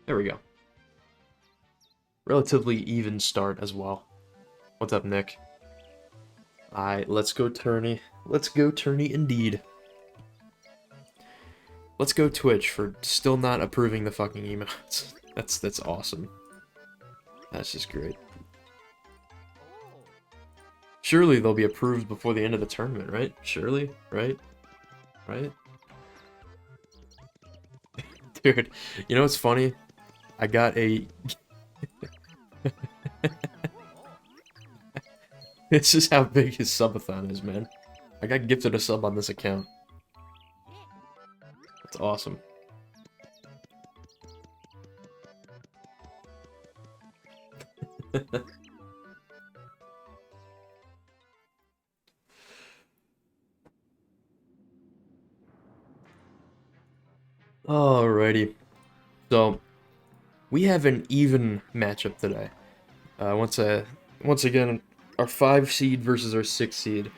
There we go. Relatively even start as well. What's up, Nick? Alright, let's go tourney. Let's go tourney indeed. Let's go Twitch for still not approving the fucking emotes. That's awesome. That's just great. Surely they'll be approved before the end of the tournament, right? Surely, right? Right? Dude, you know what's funny? I got a... This is how big his subathon is, man. I got gifted a sub on this account. That's awesome. Alrighty. So, we have an even matchup today. Once again, our 5 seed versus our 6 seed.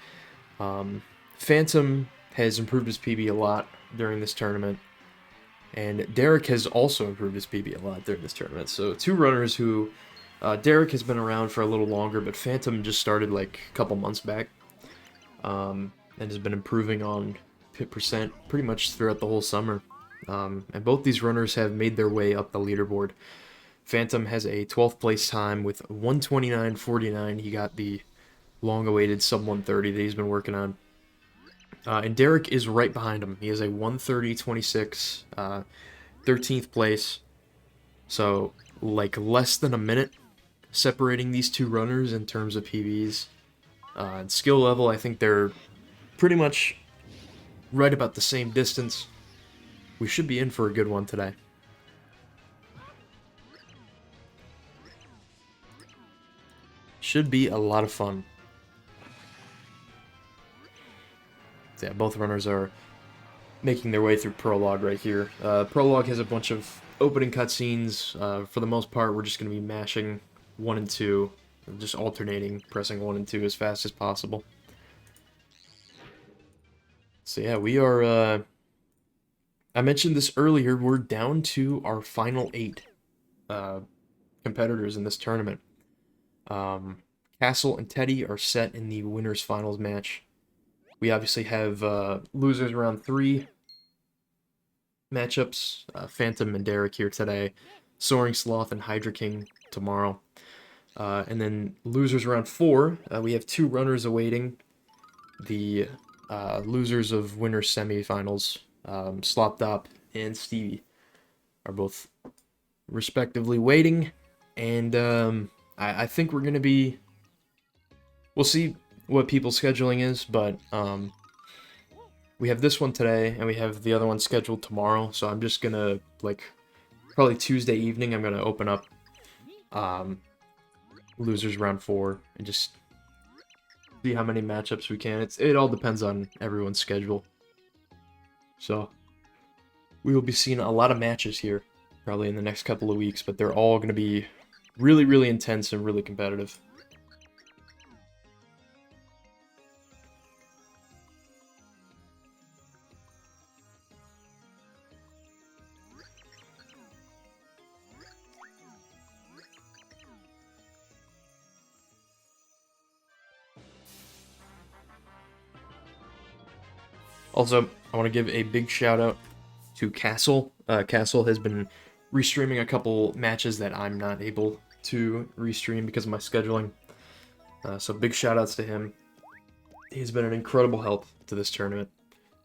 Phantom has improved his PB a lot during this tournament, and Derek has also improved his PB a lot during this tournament. So two runners who, Derek has been around for a little longer, but Phantom just started like a couple months back, and has been improving on pit percent pretty much throughout the whole summer. And both these runners have made their way up the leaderboard. Phantom has a 12th place time with 129.49. He got the long-awaited sub 130 that he's been working on. And Derek is right behind him. He has a 130.26, 13th place. So, like, less than a minute separating these two runners in terms of PBs. And skill level, I think they're pretty much right about the same distance. We should be in for a good one today. Should be a lot of fun. So yeah, both runners are making their way through Prologue right here. Prologue has a bunch of opening cutscenes. For the most part, we're just going to be mashing 1 and 2, just alternating, pressing 1 and 2 as fast as possible. So yeah, we are... I mentioned this earlier, we're down to our final 8 competitors in this tournament. Castle and Teddy are set in the winners finals match. We obviously have losers round 3 matchups. Phantom and Derek here today. Soaring Sloth and Hydra King tomorrow. And then losers round 4, we have 2 runners awaiting. The losers of winners semifinals, Slopdop and Stevie, are both respectively waiting. And I think we're going to be... We'll see what people's scheduling is, but we have this one today, and we have the other one scheduled tomorrow, so I'm just gonna, like, probably Tuesday evening, I'm gonna open up losers round 4, and just see how many matchups we can. It all depends on everyone's schedule. So, we will be seeing a lot of matches here, probably in the next couple of weeks, but they're all gonna be really, really intense and really competitive. Also, I want to give a big shout out to Castle. Castle has been restreaming a couple matches that I'm not able to restream because of my scheduling. So big shout outs to him. He's been an incredible help to this tournament.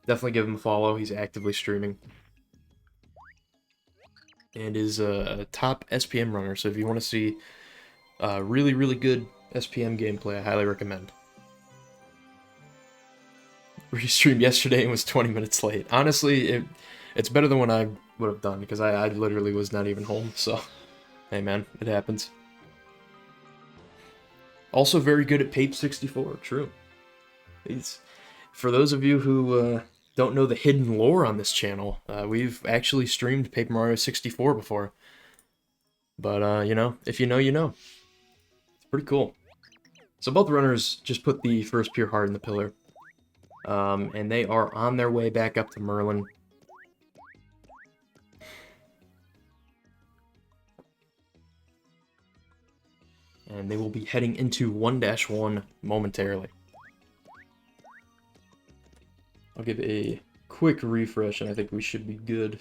Definitely give him a follow. He's actively streaming. And is a top SPM runner. So if you want to see really, really good SPM gameplay, I highly recommend. Restreamed yesterday and was 20 minutes late. Honestly, it's better than what I would have done, because I literally was not even home, so... Hey man, it happens. Also very good at Pape 64, true. For those of you who don't know the hidden lore on this channel, we've actually streamed Paper Mario 64 before. But, you know, if you know, you know. It's pretty cool. So both runners just put the first pure heart in the pillar. And they are on their way back up to Merlin. and they will be heading into 1-1 momentarily. I'll give a quick refresh, and I think we should be good.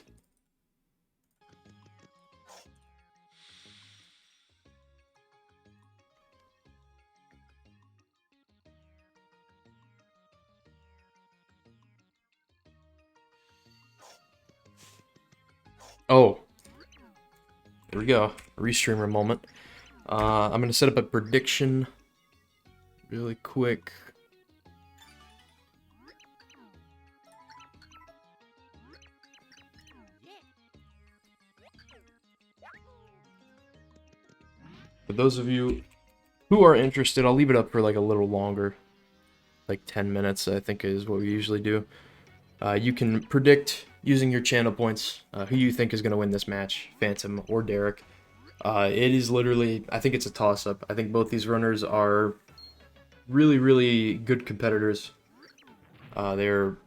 Oh, there we go. Restreamer moment. I'm going to set up a prediction really quick. For those of you who are interested, I'll leave it up for like a little longer. Like 10 minutes, I think is what we usually do. You can predict using your channel points who you think is going to win this match, Phantom or Derek. It is literally, I think it's a toss-up. I think both these runners are really, really good competitors. They're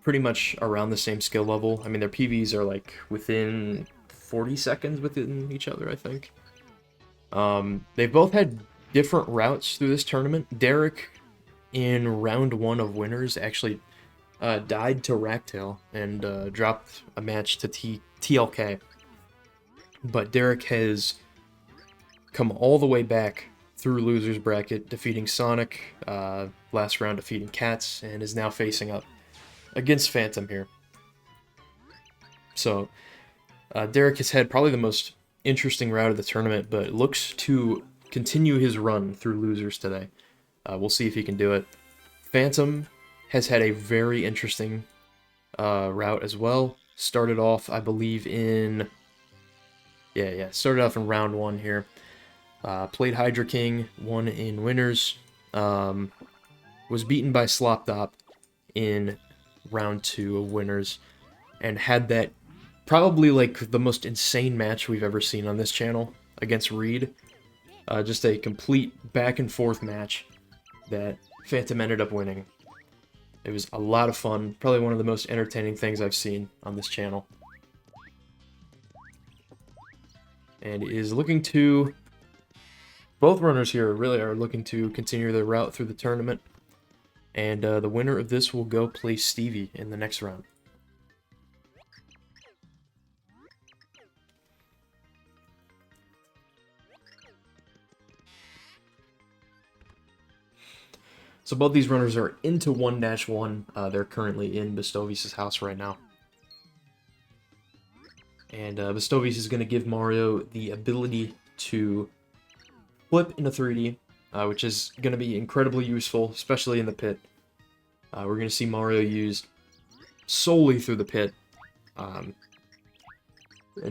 pretty much around the same skill level. I mean, their PVs are like within 40 seconds within each other, I think. They've both had different routes through this tournament. Derek, in round 1 of winners, actually died to Racktail and dropped a match to TLK. But Derek has come all the way back through loser's bracket, defeating Sonic, last round defeating Cats, and is now facing up against Phantom here. So Derek has had probably the most interesting route of the tournament, but looks to continue his run through losers today. We'll see if he can do it. Phantom has had a very interesting route as well. Started off, I believe, in... started off in round 1 here. Played Hydra King, won in winners. Was beaten by Slopdop in round 2 of winners. And had that probably like the most insane match we've ever seen on this channel against Reed. Just a complete back and forth match that Phantom ended up winning. It was a lot of fun, probably one of the most entertaining things I've seen on this channel. And is looking to... Both runners here really are looking to continue their route through the tournament. And the winner of this will go play Stevie in the next round. So both these runners are into 1-1. They're currently in Bestovius' house right now. And Bestovius is going to give Mario the ability to flip into 3D, which is going to be incredibly useful, especially in the pit. We're going to see Mario used solely through the pit. And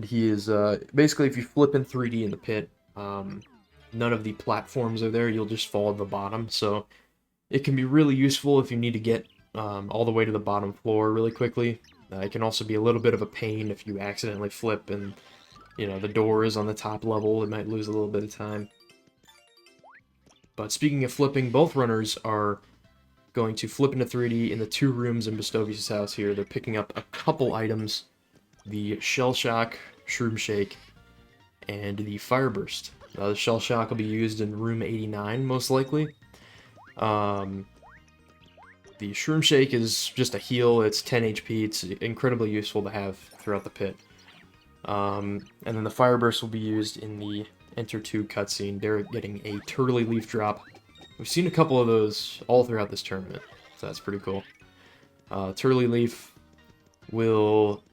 he is, basically, if you flip in 3D in the pit, none of the platforms are there, you'll just fall to the bottom. So it can be really useful if you need to get all the way to the bottom floor really quickly. It can also be a little bit of a pain if you accidentally flip and, you know, the door is on the top level. It might lose a little bit of time. But speaking of flipping, both runners are going to flip into 3D in the 2 rooms in Bestovius' house here. They're picking up a couple items. The Shell Shock, Shroom Shake, and the Fire Burst. The Shell Shock will be used in room 89, most likely. The Shroom Shake is just a heal. It's 10 HP. It's incredibly useful to have throughout the pit. And then the Fire Burst will be used in the Enter 2 cutscene. Derek getting a Turtley Leaf drop. We've seen a couple of those all throughout this tournament, so that's pretty cool. Turtley Leaf will...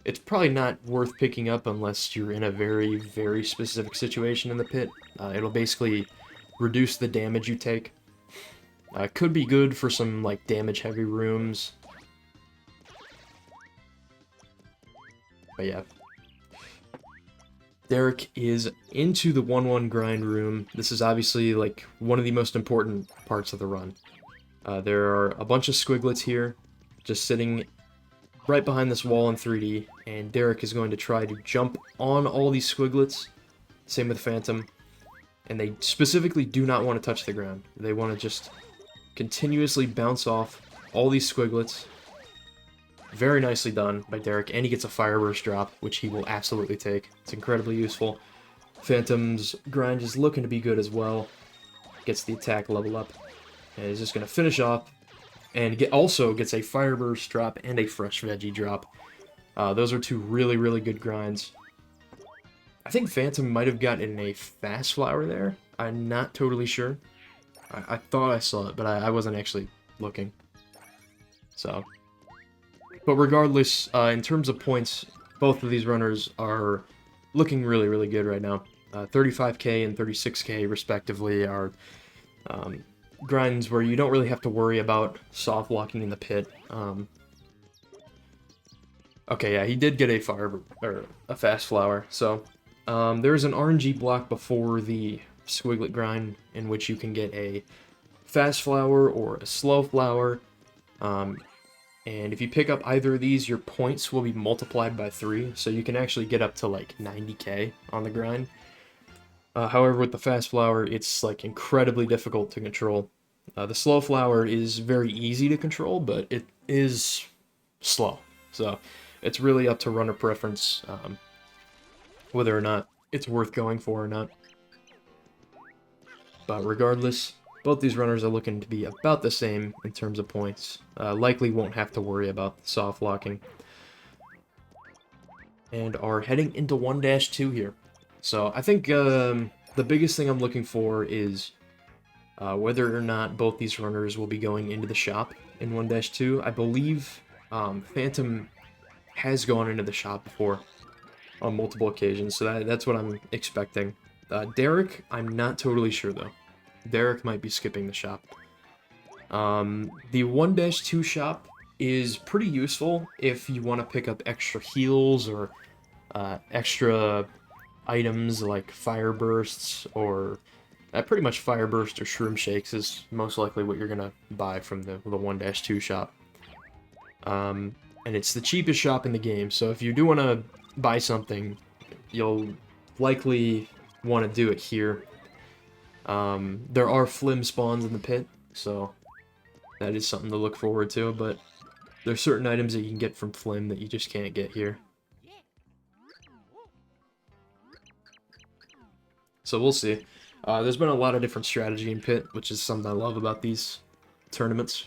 It's probably not worth picking up unless you're in a very, very specific situation in the pit. It'll basically reduce the damage you take. Could be good for some, like, damage-heavy rooms. But yeah. Derek is into the 1-1 grind room. This is obviously, like, one of the most important parts of the run. There are a bunch of squiglets here, just sitting right behind this wall in 3D, and Derek is going to try to jump on all these squiglets. Same with Phantom. And they specifically do not want to touch the ground. They want to just continuously bounce off all these squiglets. Very nicely done by Derek, and he gets a Fire Burst drop, which he will absolutely take. It's incredibly useful. Phantom's grind is looking to be good as well. Gets the attack level up. And he's just going to finish off. And also gets a Fire Burst drop and a Fresh Veggie drop. Those are two really, really good grinds. I think Phantom might have gotten a Fast Flower there. I'm not totally sure. I thought I saw it, but I wasn't actually looking. So, but regardless, in terms of points, both of these runners are looking really, really good right now. 35k and 36k respectively are grinds where you don't really have to worry about soft walking in the pit. Okay, yeah, he did get a a Fast Flower. So there's an RNG block before the Squiglet grind in which you can get a Fast Flower or a Slow Flower. And if you pick up either of these, your points will be multiplied by 3, so you can actually get up to like 90k on the grind. However, with the Fast Flower, it's like incredibly difficult to control. The Slow Flower is very easy to control, but it is slow. So it's really up to runner preference whether or not it's worth going for or not. But regardless, both these runners are looking to be about the same in terms of points. Likely won't have to worry about soft locking. And are heading into 1-2 here. So I think the biggest thing I'm looking for is whether or not both these runners will be going into the shop in 1-2. I believe Phantom has gone into the shop before on multiple occasions, so that's what I'm expecting. Derek, I'm not totally sure though. Derek might be skipping the shop. The 1-2 shop is pretty useful if you want to pick up extra heals or extra items like Fire Bursts or pretty much Fire Burst or Shroom Shakes is most likely what you're going to buy from the 1-2 shop. And it's the cheapest shop in the game, so if you do want to buy something, you'll likely want to do it here. There are Flim spawns in the pit, so that is something to look forward to, but there's certain items that you can get from Flim that you just can't get here. So we'll see. There's been a lot of different strategy in pit, which is something I love about these tournaments.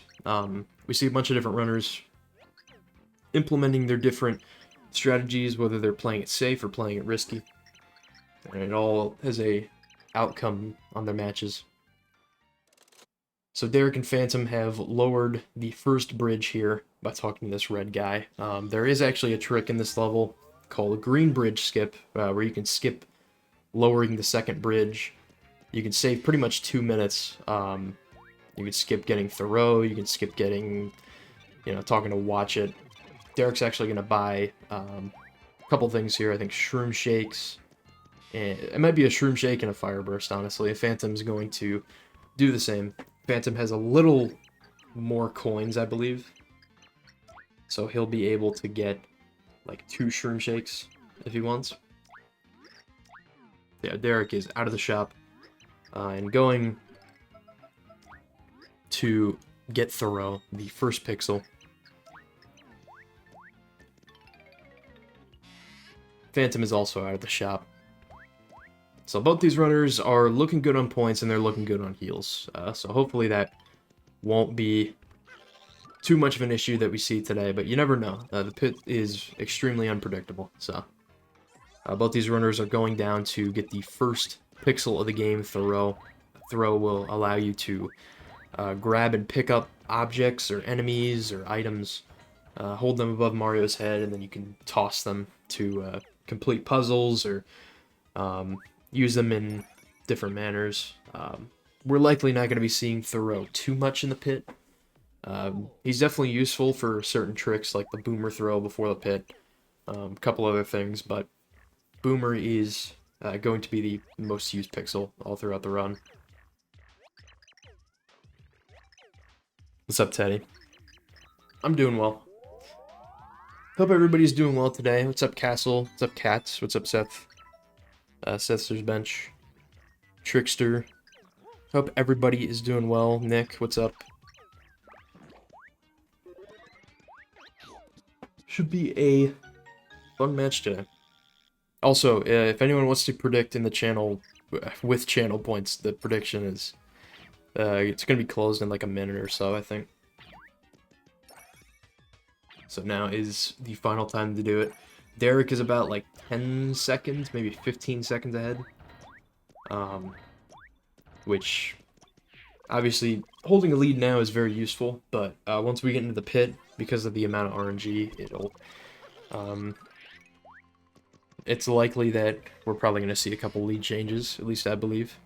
We see a bunch of different runners implementing their different strategies, whether they're playing it safe or playing it risky. And it all has a outcome on their matches. So Derek and Phantom have lowered the first bridge here by talking to this red guy. There is actually a trick in this level called a green bridge skip, where you can skip lowering the second bridge. You can save pretty much 2 minutes. You can skip getting Thoreau, you can skip getting, talking to Watch It. Derek's actually going to buy a couple things here. I think Shroom Shakes. And it might be a Shroom Shake and a Fire Burst, honestly. Phantom's going to do the same. Phantom has a little more coins, I believe. So he'll be able to get like 2 Shroom Shakes if he wants. Yeah, Derek is out of the shop and going to get Thoreau, the first pixel. Phantom is also out of the shop. So both these runners are looking good on points and they're looking good on heals. So hopefully that won't be too much of an issue that we see today, but you never know. The pit is extremely unpredictable. So both these runners are going down to get the first pixel of the game, Thoreau. Thoreau will allow you to grab and pick up objects or enemies or items, hold them above Mario's head, and then you can toss them to complete puzzles or use them in different manners. We're likely not going to be seeing Thoreau too much in the pit. He's definitely useful for certain tricks like the Boomer throw before the pit, a couple other things, but Boomer is going to be the most used pixel all throughout the run. What's up, Teddy? I'm doing well. Hope everybody's doing well today. What's up, Castle? What's up, Cats? What's up, Seth? Seth's bench. Trickster. Hope everybody is doing well. Nick, what's up? Should be a fun match today. Also, if anyone wants to predict in the channel with channel points, the prediction is it's gonna be closed in like a minute or so, I think. So now is the final time to do it. Derek is about like 10 seconds, maybe 15 seconds ahead. Which, obviously, holding a lead now is very useful, but once we get into the pit, because of the amount of RNG, it's likely that we're probably going to see a couple lead changes, at least I believe.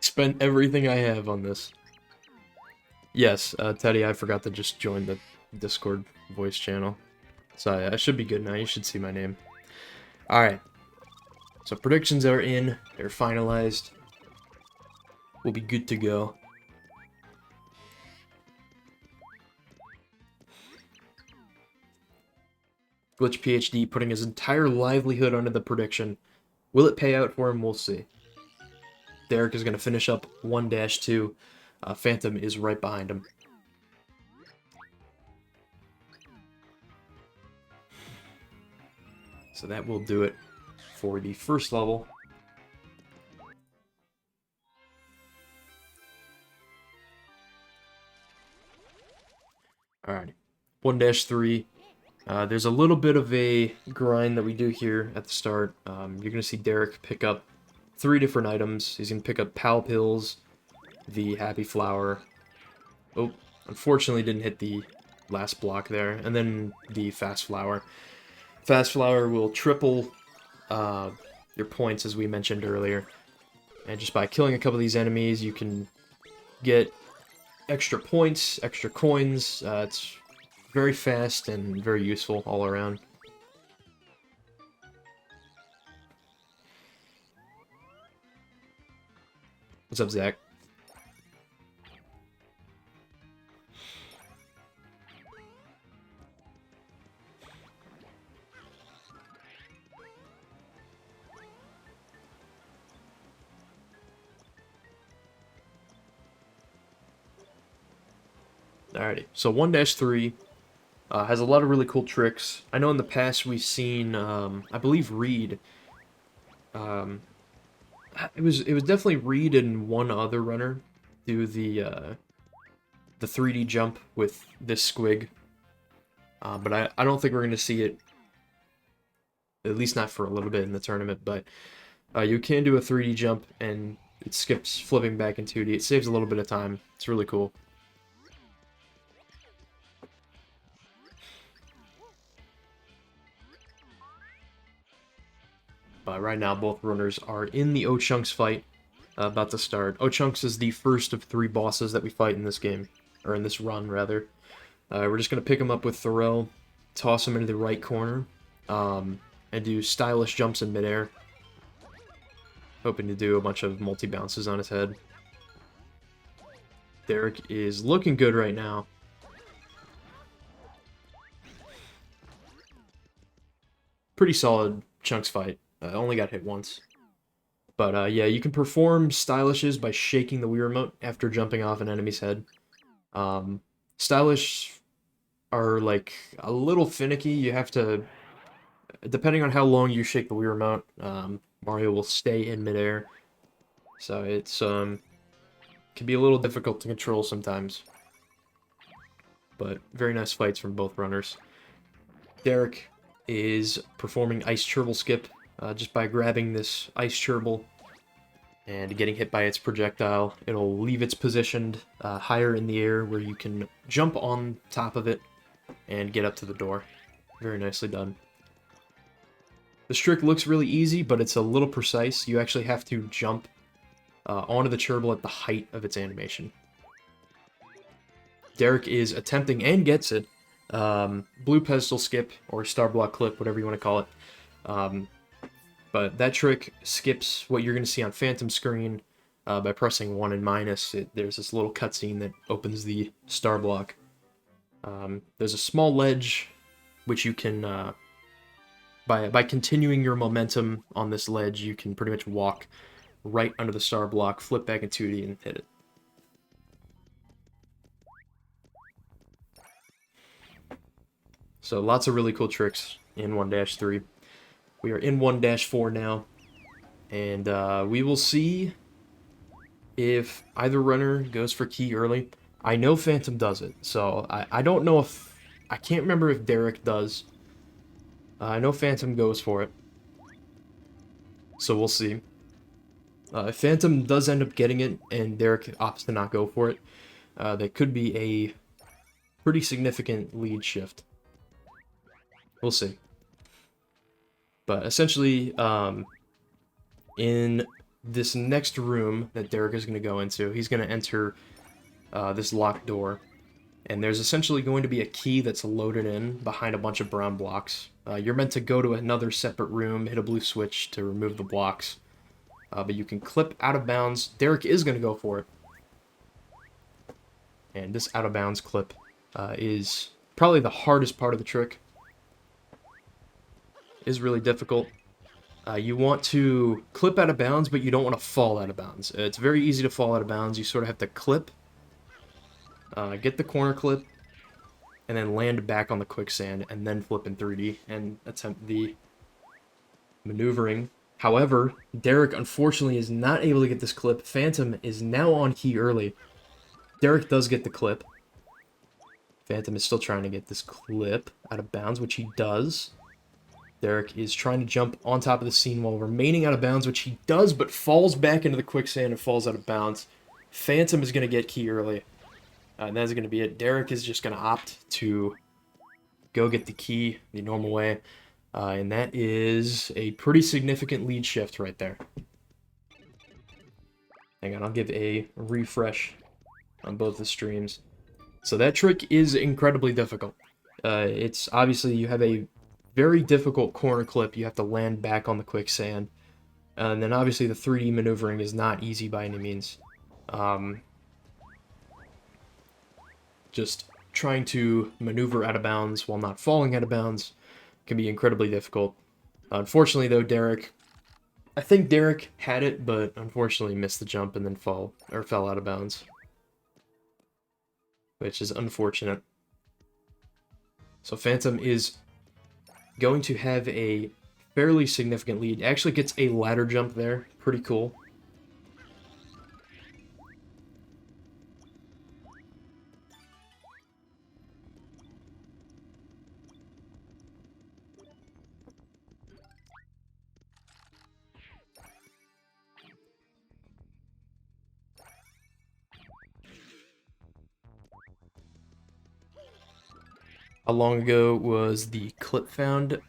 Spent everything I have on this. Yes, Teddy, I forgot to just join the Discord voice channel. So I should be good now. You should see my name. Alright. So predictions are in. They're finalized. We'll be good to go. Glitch PhD putting his entire livelihood under the prediction. Will it pay out for him? We'll see. Derek is going to finish up 1-2. Phantom is right behind him. So that will do it for the first level. Alrighty. 1-3. There's a little bit of a grind that we do here at the start. You're going to see Derek pick up 3 different items. He's going to pick up Pal Pills, the Happy Flower. Oh, unfortunately didn't hit the last block there. And then the Fast Flower. Fast Flower will triple your points, as we mentioned earlier. And just by killing a couple of these enemies, you can get extra points, extra coins. It's very fast and very useful all around. What's up, Zach? Alrighty, so 1-3 has a lot of really cool tricks. I know in the past we've seen, I believe Reed. It was definitely Reed and one other runner do the 3D jump with this squig. But I don't think we're going to see it, at least not for a little bit in the tournament, but you can do a 3D jump and it skips flipping back in 2D. It saves a little bit of time. It's really cool. Right now, both runners are in the O-Chunks fight, about to start. O-Chunks is the first of 3 bosses that we fight in this game, or in this run, rather. We're just going to pick him up with Thoreau, toss him into the right corner, and do stylish jumps in midair. Hoping to do a bunch of multi-bounces on his head. Derek is looking good right now. Pretty solid Chunks fight. Only got hit once. But yeah, you can perform stylishes by shaking the Wii Remote after jumping off an enemy's head. Stylish are like a little finicky. You have to, depending on how long you shake the Wii Remote, Mario will stay in midair. So it's can be a little difficult to control sometimes. But very nice fights from both runners. Derek is performing Ice Cherble Skip just by grabbing this Ice Cherble and getting hit by its projectile. It'll leave its positioned higher in the air where you can jump on top of it and get up to the door. Very nicely done. This trick looks really easy, but it's a little precise. You actually have to jump onto the Cherble at the height of its animation. Derek is attempting and gets it. Blue pedestal skip, or star block clip, whatever you want to call it. But that trick skips what you're going to see on Phantom screen by pressing 1 and minus. There's this little cutscene that opens the star block. There's a small ledge which you can by continuing your momentum on this ledge, you can pretty much walk right under the star block, flip back in 2D, and hit it. So lots of really cool tricks in 1-3. We are in 1-4 now, and we will see if either runner goes for key early. I know Phantom does it, so I don't know if... I can't remember if Derek does. I know Phantom goes for it, so we'll see. If Phantom does end up getting it and Derek opts to not go for it, that could be a pretty significant lead shift. We'll see. But essentially, in this next room that Derek is going to go into, he's going to enter this locked door. And there's essentially going to be a key that's loaded in behind a bunch of brown blocks. You're meant to go to another separate room, hit a blue switch to remove the blocks. But you can clip out of bounds. Derek is going to go for it. And this out of bounds clip is probably the hardest part of the trick. It is really difficult. You want to clip out of bounds, but you don't want to fall out of bounds. It's very easy to fall out of bounds. You sort of have to clip, get the corner clip, and then land back on the quicksand, and then flip in 3D and attempt the maneuvering. However, Derek unfortunately is not able to get this clip. Phantom is now on key early. Derek does get the clip. Phantom is still trying to get this clip out of bounds, which he does. Derek is trying to jump on top of the scene while remaining out of bounds, which he does, but falls back into the quicksand and falls out of bounds. Phantom is going to get key early. And that's going to be it. Derek is just going to opt to go get the key the normal way. And that is a pretty significant lead shift right there. Hang on, I'll give a refresh on both the streams. So that trick is incredibly difficult. It's obviously you have a very difficult corner clip. You have to land back on the quicksand. And then obviously the 3D maneuvering is not easy by any means. Just trying to maneuver out of bounds while not falling out of bounds can be incredibly difficult. Unfortunately though, I think Derek had it, but unfortunately missed the jump and then fell out of bounds. Which is unfortunate. So Phantom is going to have a fairly significant lead. Actually gets a ladder jump there. Pretty cool. How long ago was the clip found?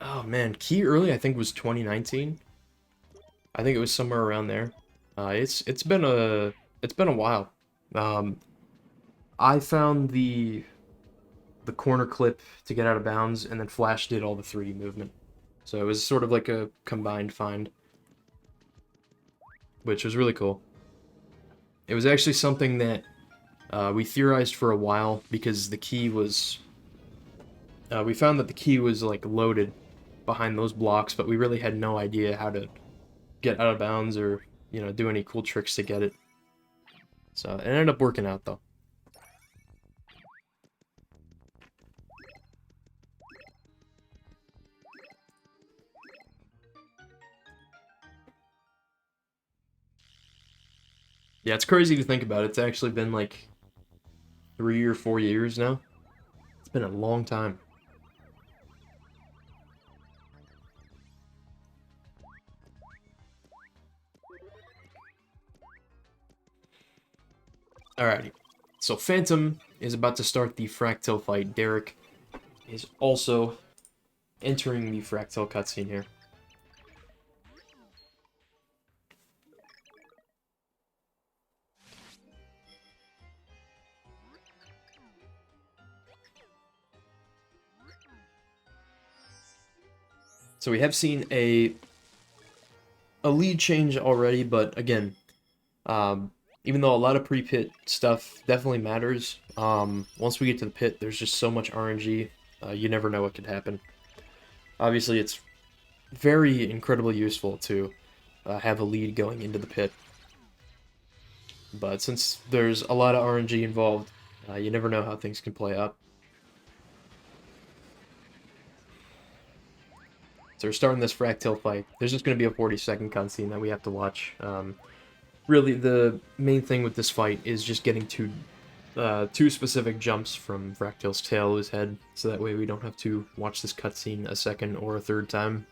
Oh man, key early I think was 2019. I think it was somewhere around there. It's been a while. I found the corner clip to get out of bounds, and then Flash did all the 3D movement. So it was sort of like a combined find, which was really cool. It was actually something that we theorized for a while because the key was... we found that the key was like loaded behind those blocks, but we really had no idea how to get out of bounds or, you know, do any cool tricks to get it. So it ended up working out though. Yeah, it's crazy to think about. It's actually been like 3 or 4 years now. It's been a long time. Alrighty. So Phantom is about to start the Fractal fight. Derek is also entering the Fractal cutscene here. So we have seen a lead change already, but again, even though a lot of pre-pit stuff definitely matters, once we get to the pit, there's just so much RNG You never know what could happen. Obviously, it's very incredibly useful to have a lead going into the pit. But since there's a lot of RNG involved, you never know how things can play out. So we're starting this fractal fight. There's just going to be a 40-second cutscene that we have to watch. Really, the main thing with this fight is just getting two specific jumps from Fractal's tail to his head, so that way we don't have to watch this cutscene a second or a third time.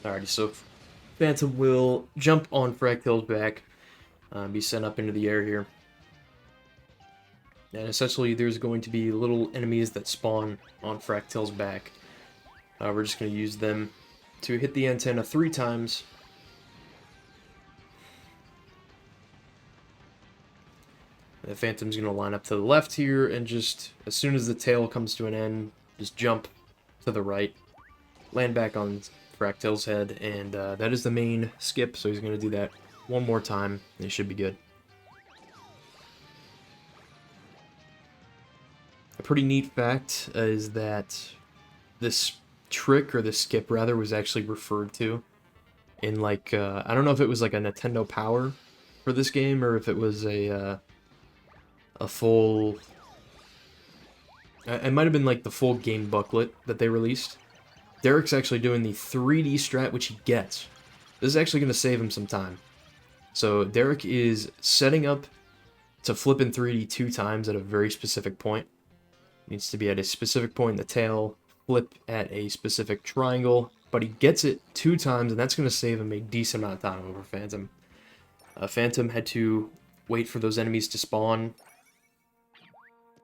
Alrighty, so Phantom will jump on Fractal's back, be sent up into the air here. And essentially there's going to be little enemies that spawn on Fractal's back. We're just going to use them to hit the antenna 3 times. The Phantom's going to line up to the left here, and just as soon as the tail comes to an end, just jump to the right, land back on Fractal's head, and that is the main skip, so he's going to do that one more time, and he should be good. A pretty neat fact is that this trick, or this skip rather, was actually referred to in like, I don't know if it was like a Nintendo Power for this game, or if it was a full, it might have been like the full game booklet that they released. Derek's actually doing the 3D strat, which he gets. This is actually going to save him some time. So Derek is setting up to flip in 3D 2 times at a very specific point. Needs to be at a specific point in the tail, flip at a specific triangle, but he gets it 2 times, and that's going to save him a decent amount of time over Phantom. Phantom had to wait for those enemies to spawn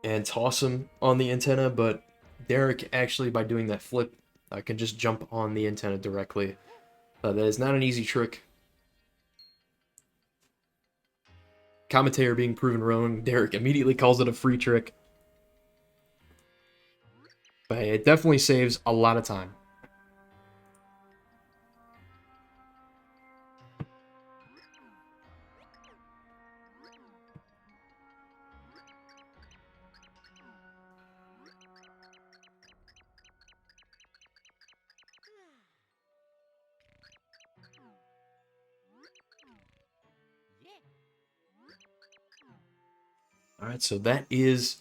and toss him on the antenna, but Derek actually, by doing that flip, can just jump on the antenna directly. That is not an easy trick. Commentator being proven wrong, Derek immediately calls it a free trick. But it definitely saves a lot of time. Alright, so that is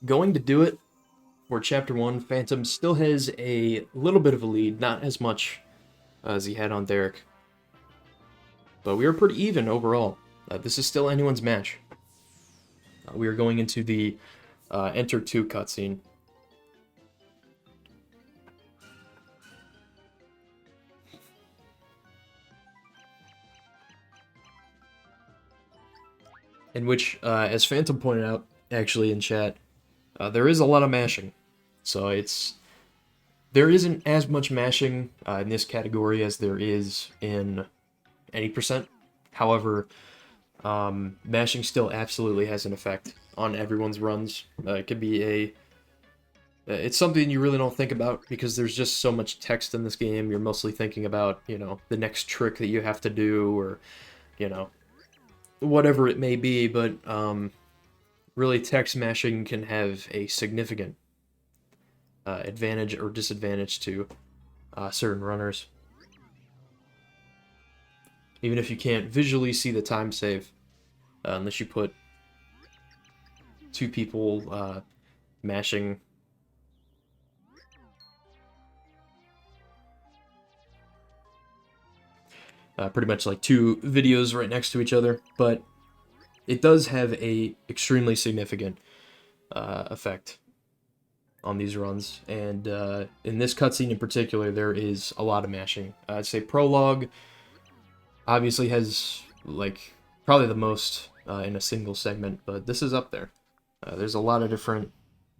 going to do it for Chapter 1. Phantom still has a little bit of a lead, not as much as he had on Derek. But we are pretty even overall. This is still anyone's match. We are going into the Enter 2 cutscene. In which, as Phantom pointed out, actually in chat, there is a lot of mashing. So there isn't as much mashing in this category as there is in any percent. However, mashing still absolutely has an effect on everyone's runs. It could be it's something you really don't think about because there's just so much text in this game. You're mostly thinking about, you know, the next trick that you have to do, or, you know, whatever it may be, but really text mashing can have a significant advantage or disadvantage to certain runners. Even if you can't visually see the time save, unless you put 2 people mashing pretty much like 2 videos right next to each other, but it does have a extremely significant effect on these runs, and in this cutscene in particular, there is a lot of mashing. I'd say Prologue obviously has, like, probably the most in a single segment, but this is up there. There's a lot of different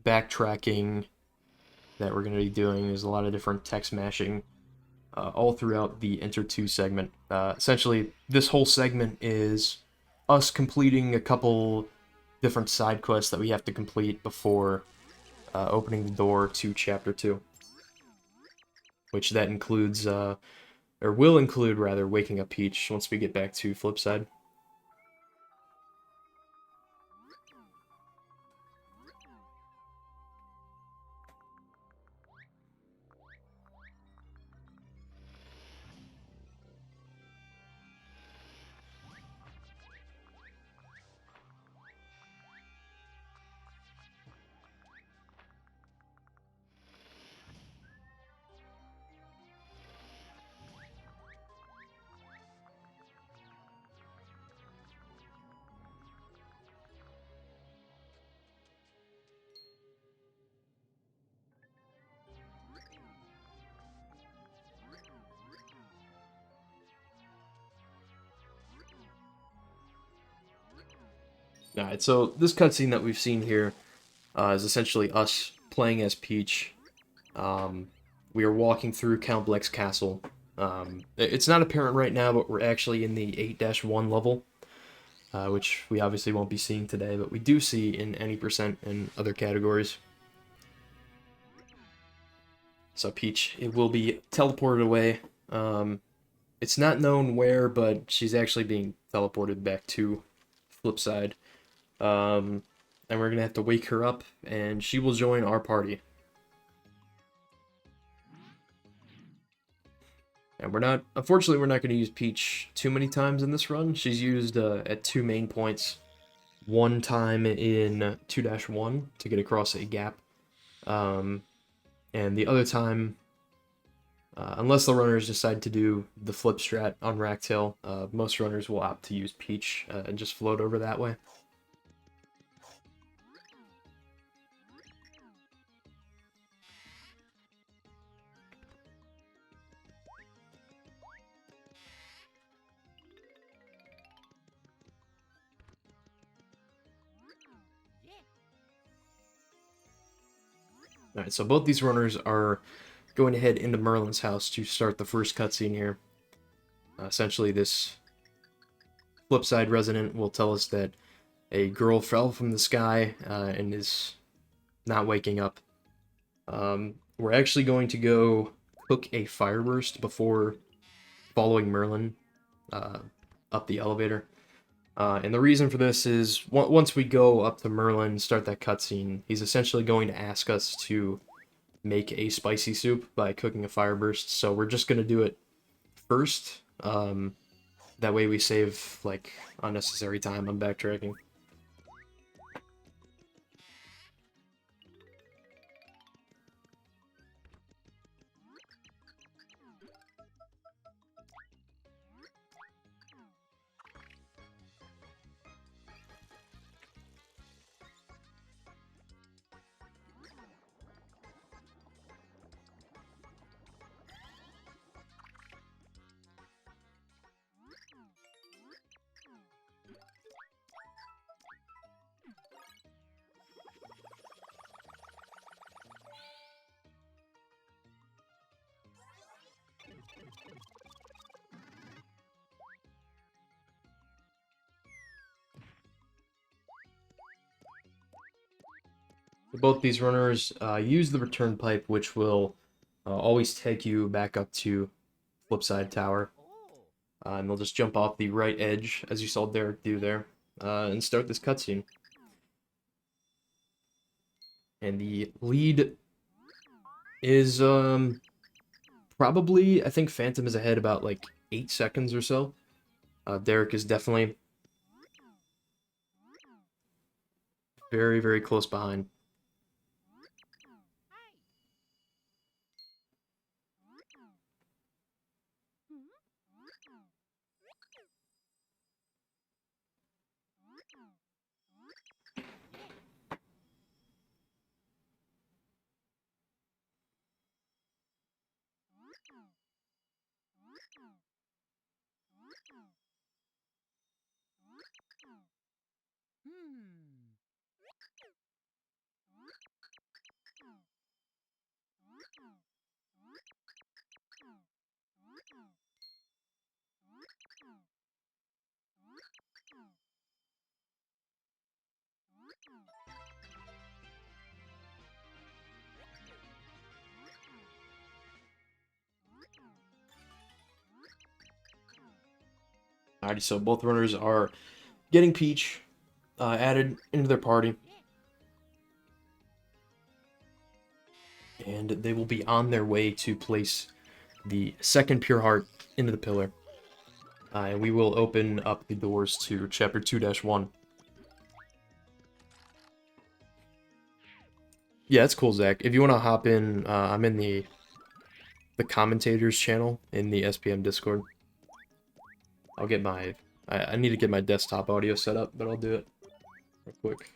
backtracking that we're going to be doing. There's a lot of different text mashing all throughout the Enter 2 segment. Essentially, this whole segment is us completing a couple different side quests that we have to complete before opening the door to Chapter 2. Which that includes, or will include, rather, waking up Peach once we get back to Flipside. Alright, so this cutscene that we've seen here is essentially us playing as Peach. We are walking through Count Bleck's castle. It's not apparent right now, but we're actually in the 8-1 level, which we obviously won't be seeing today, but we do see in any percent in other categories. So Peach, it will be teleported away. It's not known where, but she's actually being teleported back to Flipside. And we're gonna have to wake her up, and she will join our party. And unfortunately, we're not going to use Peach too many times in this run. She's used at 2 main points. One time in 2-1 to get across a gap. And the other time, unless the runners decide to do the flip strat on Racktail, most runners will opt to use Peach and just float over that way. Alright, so both these runners are going to head into Merlin's house to start the first cutscene here. Essentially, this Flipside resident will tell us that a girl fell from the sky and is not waking up. We're actually going to go cook a fireburst before following Merlin up the elevator. And the reason for this is, once we go up to Merlin and start that cutscene, he's essentially going to ask us to make a spicy soup by cooking a fireburst, so we're just going to do it first. That way we save, like, unnecessary time on backtracking. Both these runners use the return pipe, which will always take you back up to Flipside Tower. And they'll just jump off the right edge, as you saw Derek do there, and start this cutscene. And the lead is probably, I think Phantom is ahead about like 8 seconds or so. Derek is definitely very, very close behind. Alrighty, so both runners are getting Peach added into their party. And they will be on their way to place the second Pure Heart into the pillar. And we will open up the doors to Chapter 2-1. Yeah, that's cool, Zach. If you want to hop in, I'm in the commentators channel in the SPM Discord. I'll get my... I need to get my desktop audio set up, but I'll do it real quick.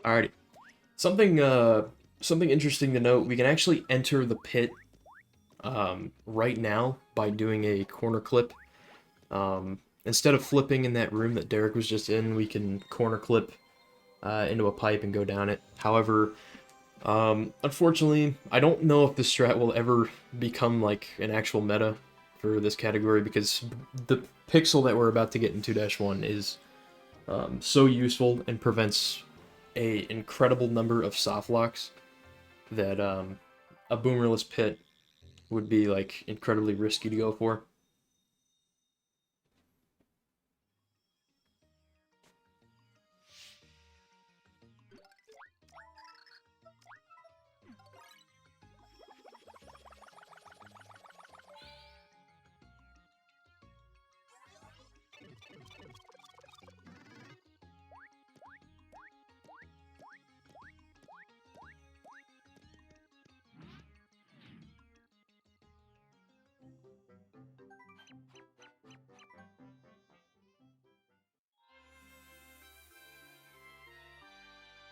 Alrighty. Something interesting to note, we can actually enter the pit right now by doing a corner clip. Instead of flipping in that room that Derek was just in, we can corner clip into a pipe and go down it. However, unfortunately, I don't know if this strat will ever become like an actual meta for this category, because the pixel that we're about to get in 2-1 is so useful and prevents a incredible number of soft locks that a boomerless pit would be like incredibly risky to go for.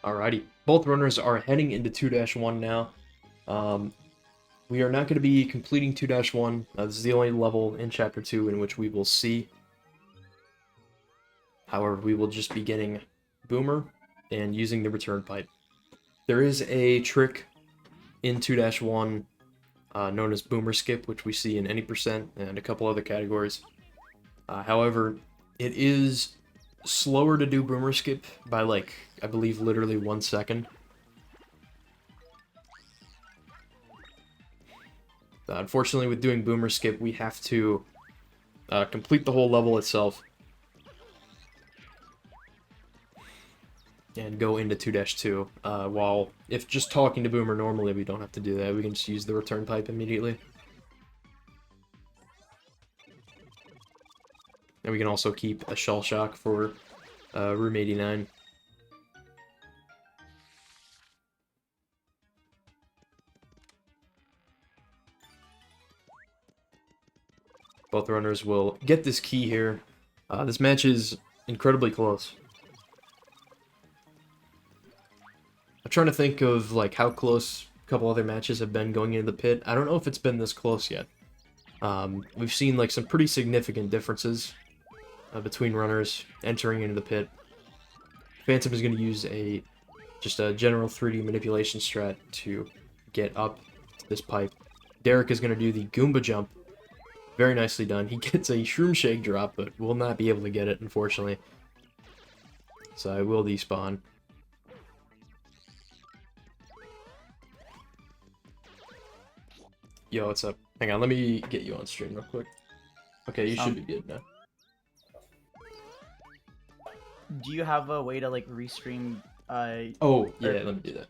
Alrighty, both runners are heading into 2-1 now. We are not going to be completing 2-1. This is the only level in Chapter 2 in which we will see. However, we will just be getting Boomer and using the return pipe. There is a trick in 2-1 known as Boomer Skip, which we see in any percent and a couple other categories. However, it is slower to do Boomer Skip by, like, I believe literally 1 second. Unfortunately, with doing Boomer Skip, we have to complete the whole level itself and go into 2-2, while if just talking to Boomer normally, we don't have to do that. We can just use the return pipe immediately. And we can also keep a Shell Shock for Room 89. Both runners will get this key here. This match is incredibly close. I'm trying to think of like how close a couple other matches have been going into the pit. I don't know if it's been this close yet. We've seen like some pretty significant differences between runners entering into the pit. Phantom is going to use just a general 3D manipulation strat to get up to this pipe. Derek is going to do the Goomba jump. Very nicely done. He gets a Shroom Shake drop, but will not be able to get it, unfortunately. So I will despawn. Yo, what's up? Hang on, let me get you on stream real quick. Okay, you should be good now. Do you have a way to like restream? Oh, yeah, let me do that.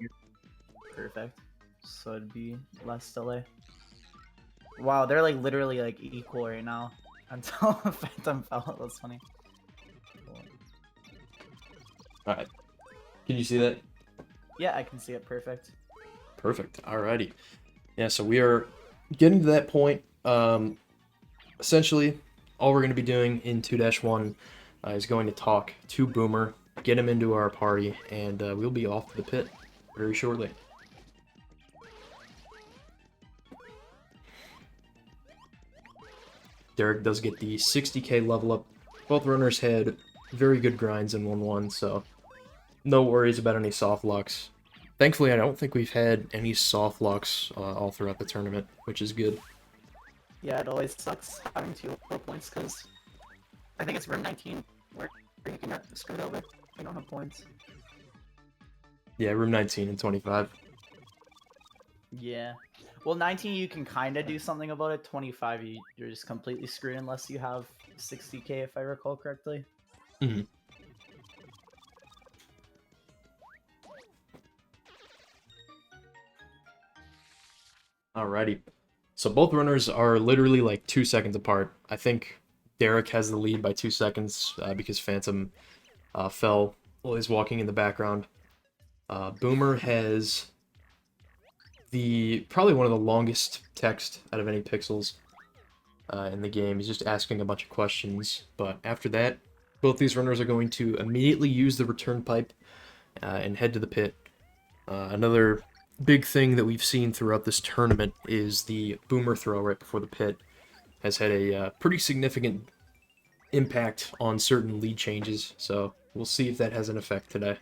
Perfect. So it'd be less delay. Wow, they're like literally like equal right now until Phantom fell. That's funny. Alright. Can you see that? Yeah, I can see it. Perfect. Perfect. Alrighty. Yeah, so we are getting to that point. Essentially, all we're going to be doing in 2-1 is going to talk to Boomer, get him into our party, and we'll be off to the pit very shortly. Derek does get the 60k level up. Both runners had very good grinds in 1-1, so no worries about any soft locks. Thankfully, I don't think we've had any soft locks all throughout the tournament, which is good. Yeah, it always sucks having 2 low points because I think it's room 19 where you can get screwed over. You don't have points. Yeah, room 19 and 25. Yeah. Well, 19 you can kind of do something about it. 25 you're just completely screwed unless you have 60k if I recall correctly. Mm-hmm. Alrighty. So both runners are literally like 2 seconds apart. I think Derek has the lead by 2 seconds because Phantom fell while he's walking in the background. Boomer has probably one of the longest text out of any pixels in the game. He's just asking a bunch of questions, but after that, both these runners are going to immediately use the return pipe and head to the pit. Another big thing that we've seen throughout this tournament is the Boomer throw right before the pit has had a pretty significant impact on certain lead changes, so we'll see if that has an effect today.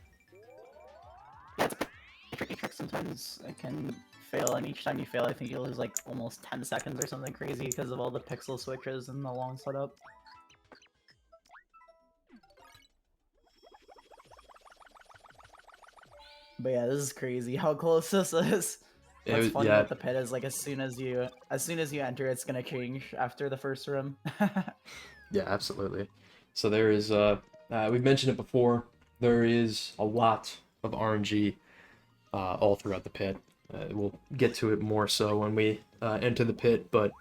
Yeah, it's a tricky trick. Sometimes it can fail, and each time you fail, I think you lose like almost 10 seconds or something crazy because of all the pixel switches and the long setup. But yeah, this is crazy how close this is. What's funny Yeah, with the pit is like as soon as you enter, it's gonna change after the first room. yeah, absolutely. So there is, we've mentioned it before, there is a lot of RNG all throughout the pit. We'll get to it more so when we enter the pit, but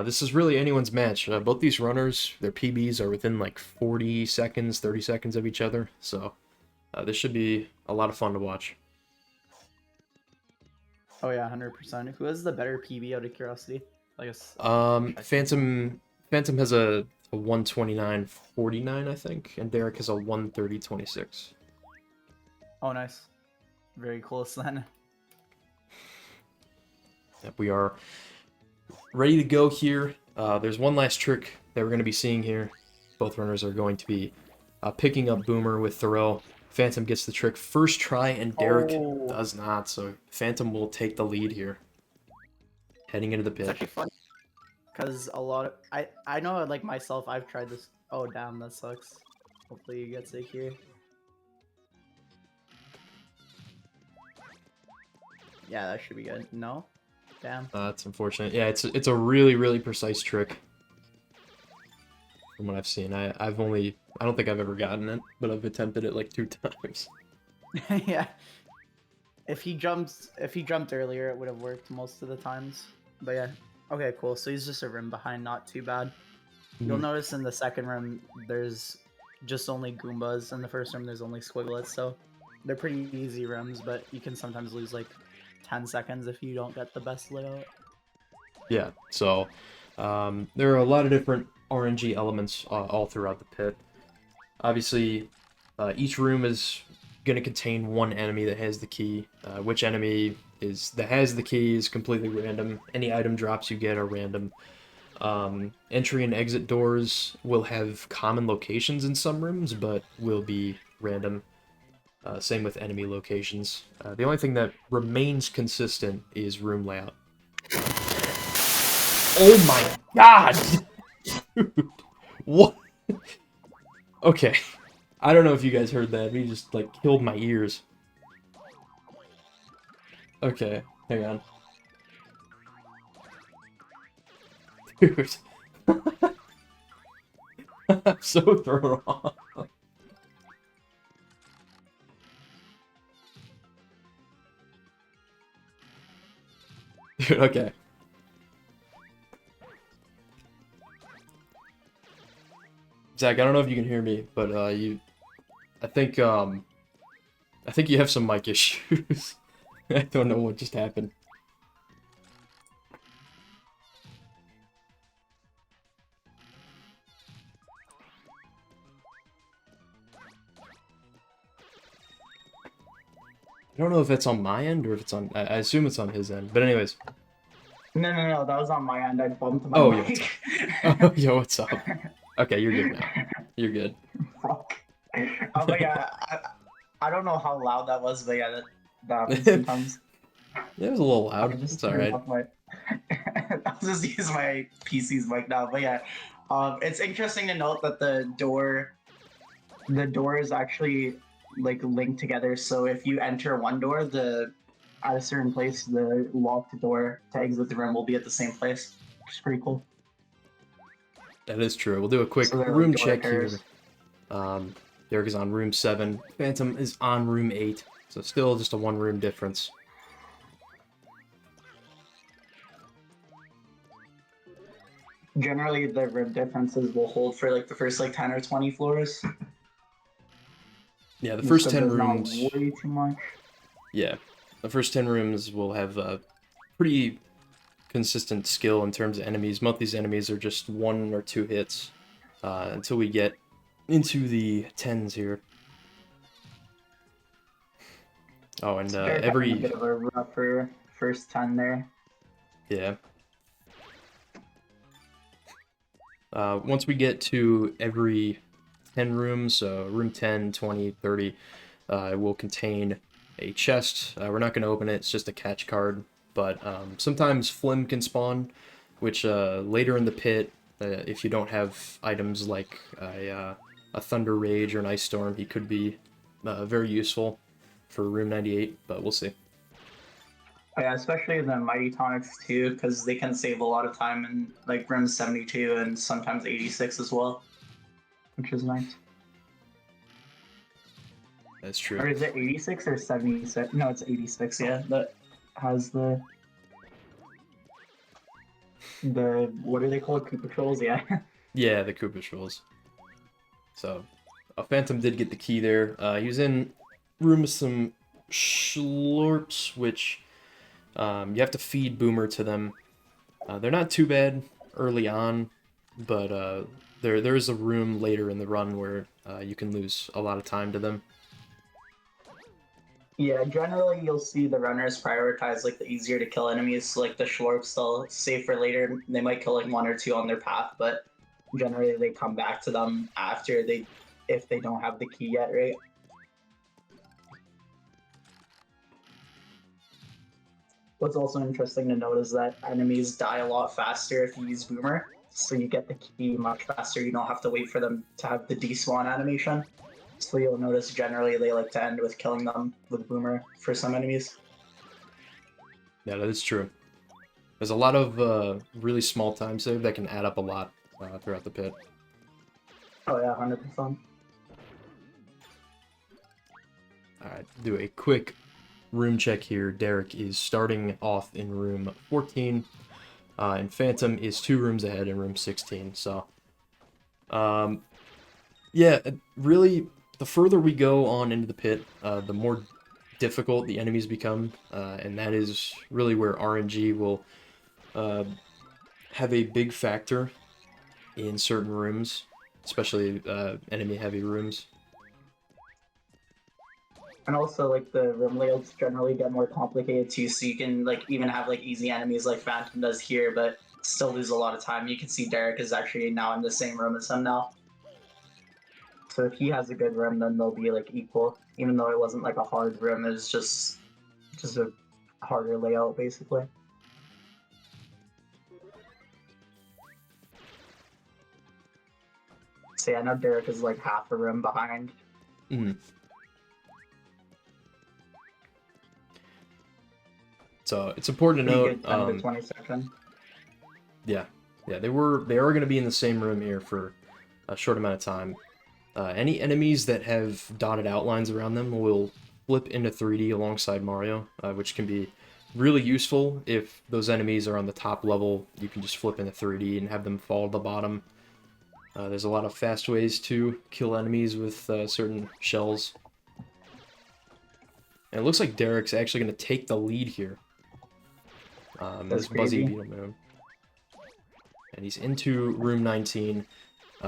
this is really anyone's match. Both these runners, their PBs are within like 40 seconds, 30 seconds of each other, so this should be a lot of fun to watch. Oh yeah, 100%. Who has the better PB out of curiosity? I guess. Phantom has a 129.49, I think, and Derek has a 130.26. Oh nice. Very close then. Yep, we are ready to go here. There's one last trick that we're going to be seeing here. Both runners are going to be picking up Boomer with Thoreau. Phantom gets the trick first try, and Derek does not, so Phantom will take the lead here. Heading into the pit. It's actually fun because a lot of I know like myself, I've tried this. Oh damn, that sucks. Hopefully he gets it here. Yeah, that should be good. No? Damn. That's unfortunate. Yeah, it's a really, really precise trick. From what I've seen. I don't think I've ever gotten it, but I've attempted it like 2 times. Yeah. If he jumped earlier, it would have worked most of the times. But yeah. Okay, cool. So he's just a rim behind, not too bad. You'll notice in the second room, there's just only Goombas. In the first room, there's only Squiglets, so they're pretty easy rims, but you can sometimes lose like 10 seconds if you don't get the best layout. Yeah, so there are a lot of different RNG elements all throughout the pit. Obviously, each room is going to contain one enemy that has the key. Which enemy that has the key is completely random. Any item drops you get are random. Entry and exit doors will have common locations in some rooms, but will be random. Same with enemy locations. The only thing that remains consistent is room layout. Oh my god! Dude, what? Okay. I don't know if you guys heard that. He just, like, killed my ears. Okay, hang on. Dude. I'm so thrown off. Dude, okay. Zach, I don't know if you can hear me, but I think you have some mic issues. I don't know what just happened. I don't know if it's on my end or if it's on. I assume it's on his end. But anyways. No, that was on my end. I bumped my Oh, yo, what's mic. up? Oh, yo, what's up? Okay, you're good now. You're good. Fuck. But yeah, I don't know how loud that was, but yeah, that happens It sometimes. was a little I loud. just It's all turned right. off my. I'll just use my PC's mic now. But yeah, it's interesting to note that the door is actually like linked together. So if you enter one door, the at a certain place, the locked door to exit the room will be at the same place, which is pretty cool. That is true. We'll do a quick So they're like room door check here. pairs. Derek is on room 7. Phantom is on room 8. So still just a 1-room difference. Generally, the room differences will hold for like the first like 10 or 20 floors. Yeah, the Just first because 10 there's not rooms. way too much. Yeah, the first 10 rooms will have pretty consistent skill in terms of enemies. Most of these enemies are just 1 or 2 hits until we get into the 10s here. Oh, and They're having a every... bit of a rougher first 10 there. Yeah. Once we get to every 10 rooms, so room 10, 20, 30, it will contain a chest. We're not going to open it, it's just a catch card. But sometimes Flim can spawn, which later in the pit, if you don't have items like a Thunder Rage or an Ice Storm, he could be very useful for room 98, but we'll see. Yeah, especially the Mighty Tonics too, because they can save a lot of time in like room 72 and sometimes 86 as well, which is nice. That's true. Or is it 86 or 76? No, it's 86. Yeah, that has the what do they call it? Koopa trolls. Yeah. Yeah, the Koopa Trolls. So, Phantom did get the key there. He was in room with some Schlorps, which you have to feed Boomer to them. They're not too bad early on, but there is a room later in the run where you can lose a lot of time to them. Yeah, generally you'll see the runners prioritize like the easier to kill enemies. So, like the Schlorps, they'll save for later. They might kill like 1 or 2 on their path, but generally they come back to them after if they don't have the key yet, right? What's also interesting to note is that enemies die a lot faster if you use Boomer. So you get the key much faster. You don't have to wait for them to have the despawn animation. So you'll notice generally they like to end with killing them with Boomer for some enemies. Yeah, that is true. There's a lot of really small time save that can add up a lot throughout the pit. Oh yeah, 100%. Alright, do a quick room check here. Derek is starting off in room 14, and Phantom is 2 rooms ahead in room 16. So, yeah, really, the further we go on into the pit, the more difficult the enemies become, and that is really where RNG will have a big factor in certain rooms, especially enemy-heavy rooms. And also like the room layouts generally get more complicated too, so you can like even have like easy enemies like Phantom does here, but still lose a lot of time. You can see Derek is actually now in the same room as him now. So if he has a good room, then they'll be like equal. Even though it wasn't like a hard room, it was just a harder layout basically. So yeah, now Derek is like half a room behind. Mm. So it's important to Pretty note. good 10 to 20 seconds. Yeah, they are going to be in the same room here for a short amount of time. Any enemies that have dotted outlines around them will flip into 3D alongside Mario, which can be really useful if those enemies are on the top level. You can just flip into 3D and have them fall to the bottom. There's a lot of fast ways to kill enemies with certain shells. And it looks like Derek's actually going to take the lead here. This Buzzy Beetle Moon. And he's into room 19.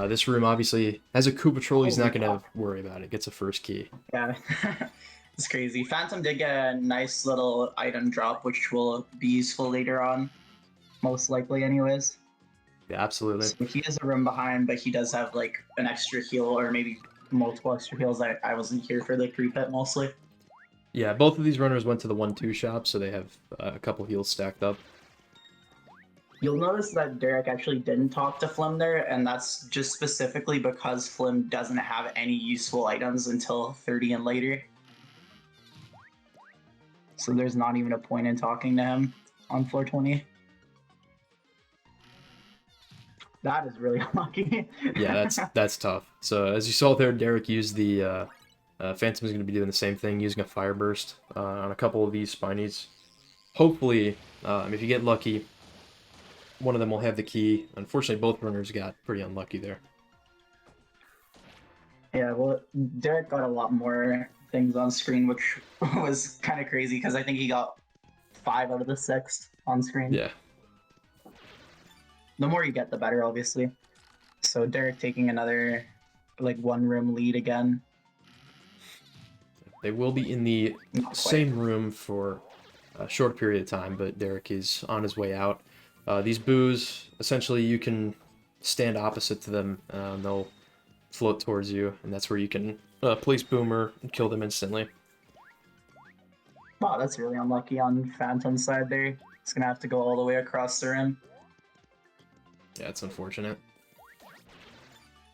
This room obviously has a Koopa Troll. He's not going to worry about it. Gets a first key. Yeah. It's crazy. Phantom did get a nice little item drop, which will be useful later on, most likely, anyways. Yeah, absolutely. So he is a room behind, but he does have like an extra heal, or maybe multiple extra heals. I wasn't here for the pre-pet mostly. Yeah, both of these runners went to the 1-2 shop, so they have a couple heals stacked up. You'll notice that Derek actually didn't talk to Flim there, and that's just specifically because Flim doesn't have any useful items until 30 and later. So there's not even a point in talking to him on floor 20. That is really unlucky. Yeah, that's tough. So as you saw there, Derek used the Phantom's going to be doing the same thing, using a Fire Burst on a couple of these Spinies. Hopefully, if you get lucky, one of them will have the key. Unfortunately, both runners got pretty unlucky there. Yeah, well, Derek got a lot more things on screen, which was kind of crazy because I think he got 5 out of the 6 on screen. Yeah. The more you get, the better, obviously. So Derek taking another like 1-room lead again. They will be in the same room for a short period of time, but Derek is on his way out. These boos, essentially, you can stand opposite to them, and they'll float towards you, and that's where you can place Boomer and kill them instantly. Wow, that's really unlucky on Phantom's side there. It's gonna have to go all the way across the rim. Yeah, it's unfortunate.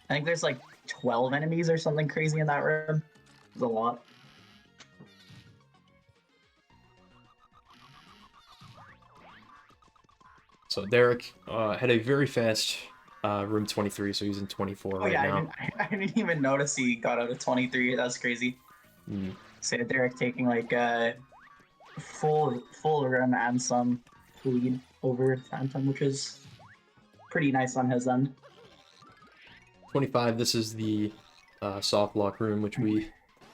I think there's like 12 enemies or something crazy in that room. It's a lot. So Derek had a very fast room 23, so he's in 24 right now. I didn't even notice he got out of 23. That's crazy. Mm. So yeah, Derek taking like a full run and some lead over Phantom, which is pretty nice on his end. 25, this is the soft block room, which we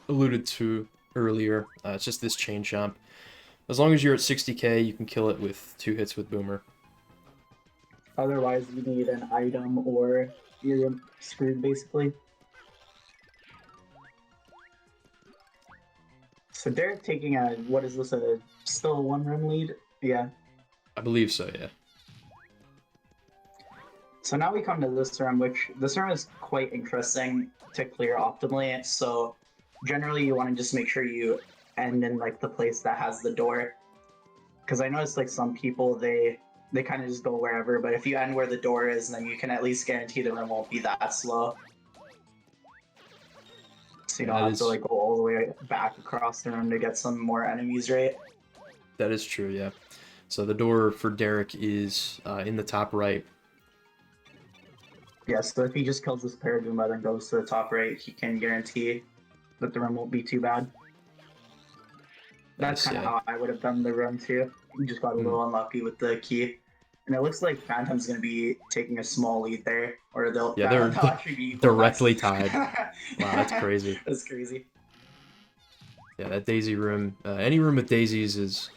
alluded to earlier. It's just this chain chomp. As long as you're at 60k, you can kill it with 2 hits with Boomer. Otherwise, you need an item or you're screwed, basically. So Derek taking a, what is this, still a 1-room lead? Yeah. I believe so, yeah. So now we come to this room, which this room is quite interesting to clear optimally. So generally you want to just make sure you end in like the place that has the door. Because I noticed like some people, they kind of just go wherever, but if you end where the door is, then you can at least guarantee the room won't be that slow. So you don't have to like go all the way back across the room to get some more enemies, right? That is true, yeah. So the door for Derek is in the top right. Yeah, so if he just kills this Paragoomba and goes to the top right, he can guarantee that the room won't be too bad. That's kind of how I would have done the room too. You just got a little unlucky with the key. And it looks like Phantom's going to be taking a small lead there. Or they'll actually be directly tied. Wow, that's crazy. That's crazy. Yeah, that Daisy room, any room with daisies is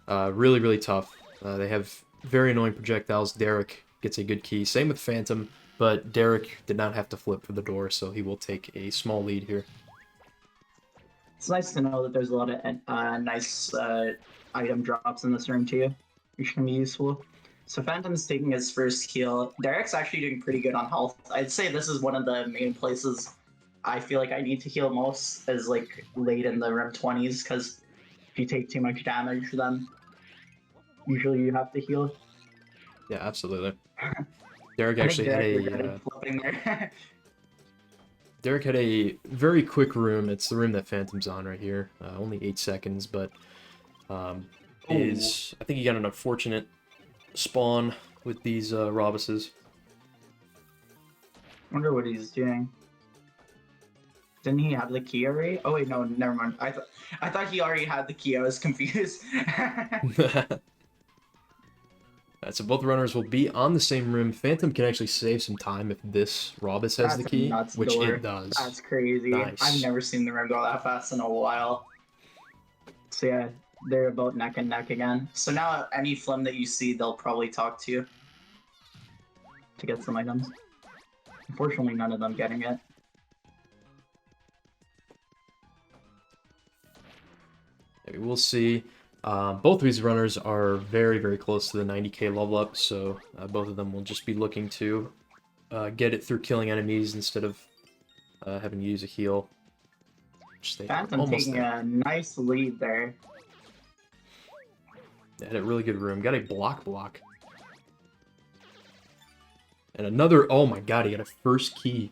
really, really tough. They have very annoying projectiles. Derek gets a good key. Same with Phantom, but Derek did not have to flip for the door, so he will take a small lead here. It's nice to know that there's a lot of nice item drops in this room too, which can be useful. So Phantom's taking his first heal. Derek's actually doing pretty good on health. I'd say this is one of the main places I feel like I need to heal most, is like late in the rim 20s, because if you take too much damage, then usually you have to heal. Yeah, absolutely. Derek actually had Derek had a very quick room. It's the room that Phantom's on right here. Only 8 seconds, but I think he got an unfortunate spawn with these Robuses. Wonder what he's doing. Didn't he have the key already? Oh wait, no, never mind. I thought he already had the key. I was confused. So both runners will be on the same room. Phantom can actually save some time if this Robus has the key, which it does. That's crazy. Nice. I've never seen the room go that fast in a while. So yeah, they're about neck and neck again. So now any Flim that you see, they'll probably talk to you to get some items. Unfortunately, none of them getting it. We'll see. Both of these runners are very, very close to the 90k level up, so both of them will just be looking to get it through killing enemies instead of having to use a heal. They Phantom taking a nice lead there. They had a really good room. Got a block. And another, oh my god, he got a first key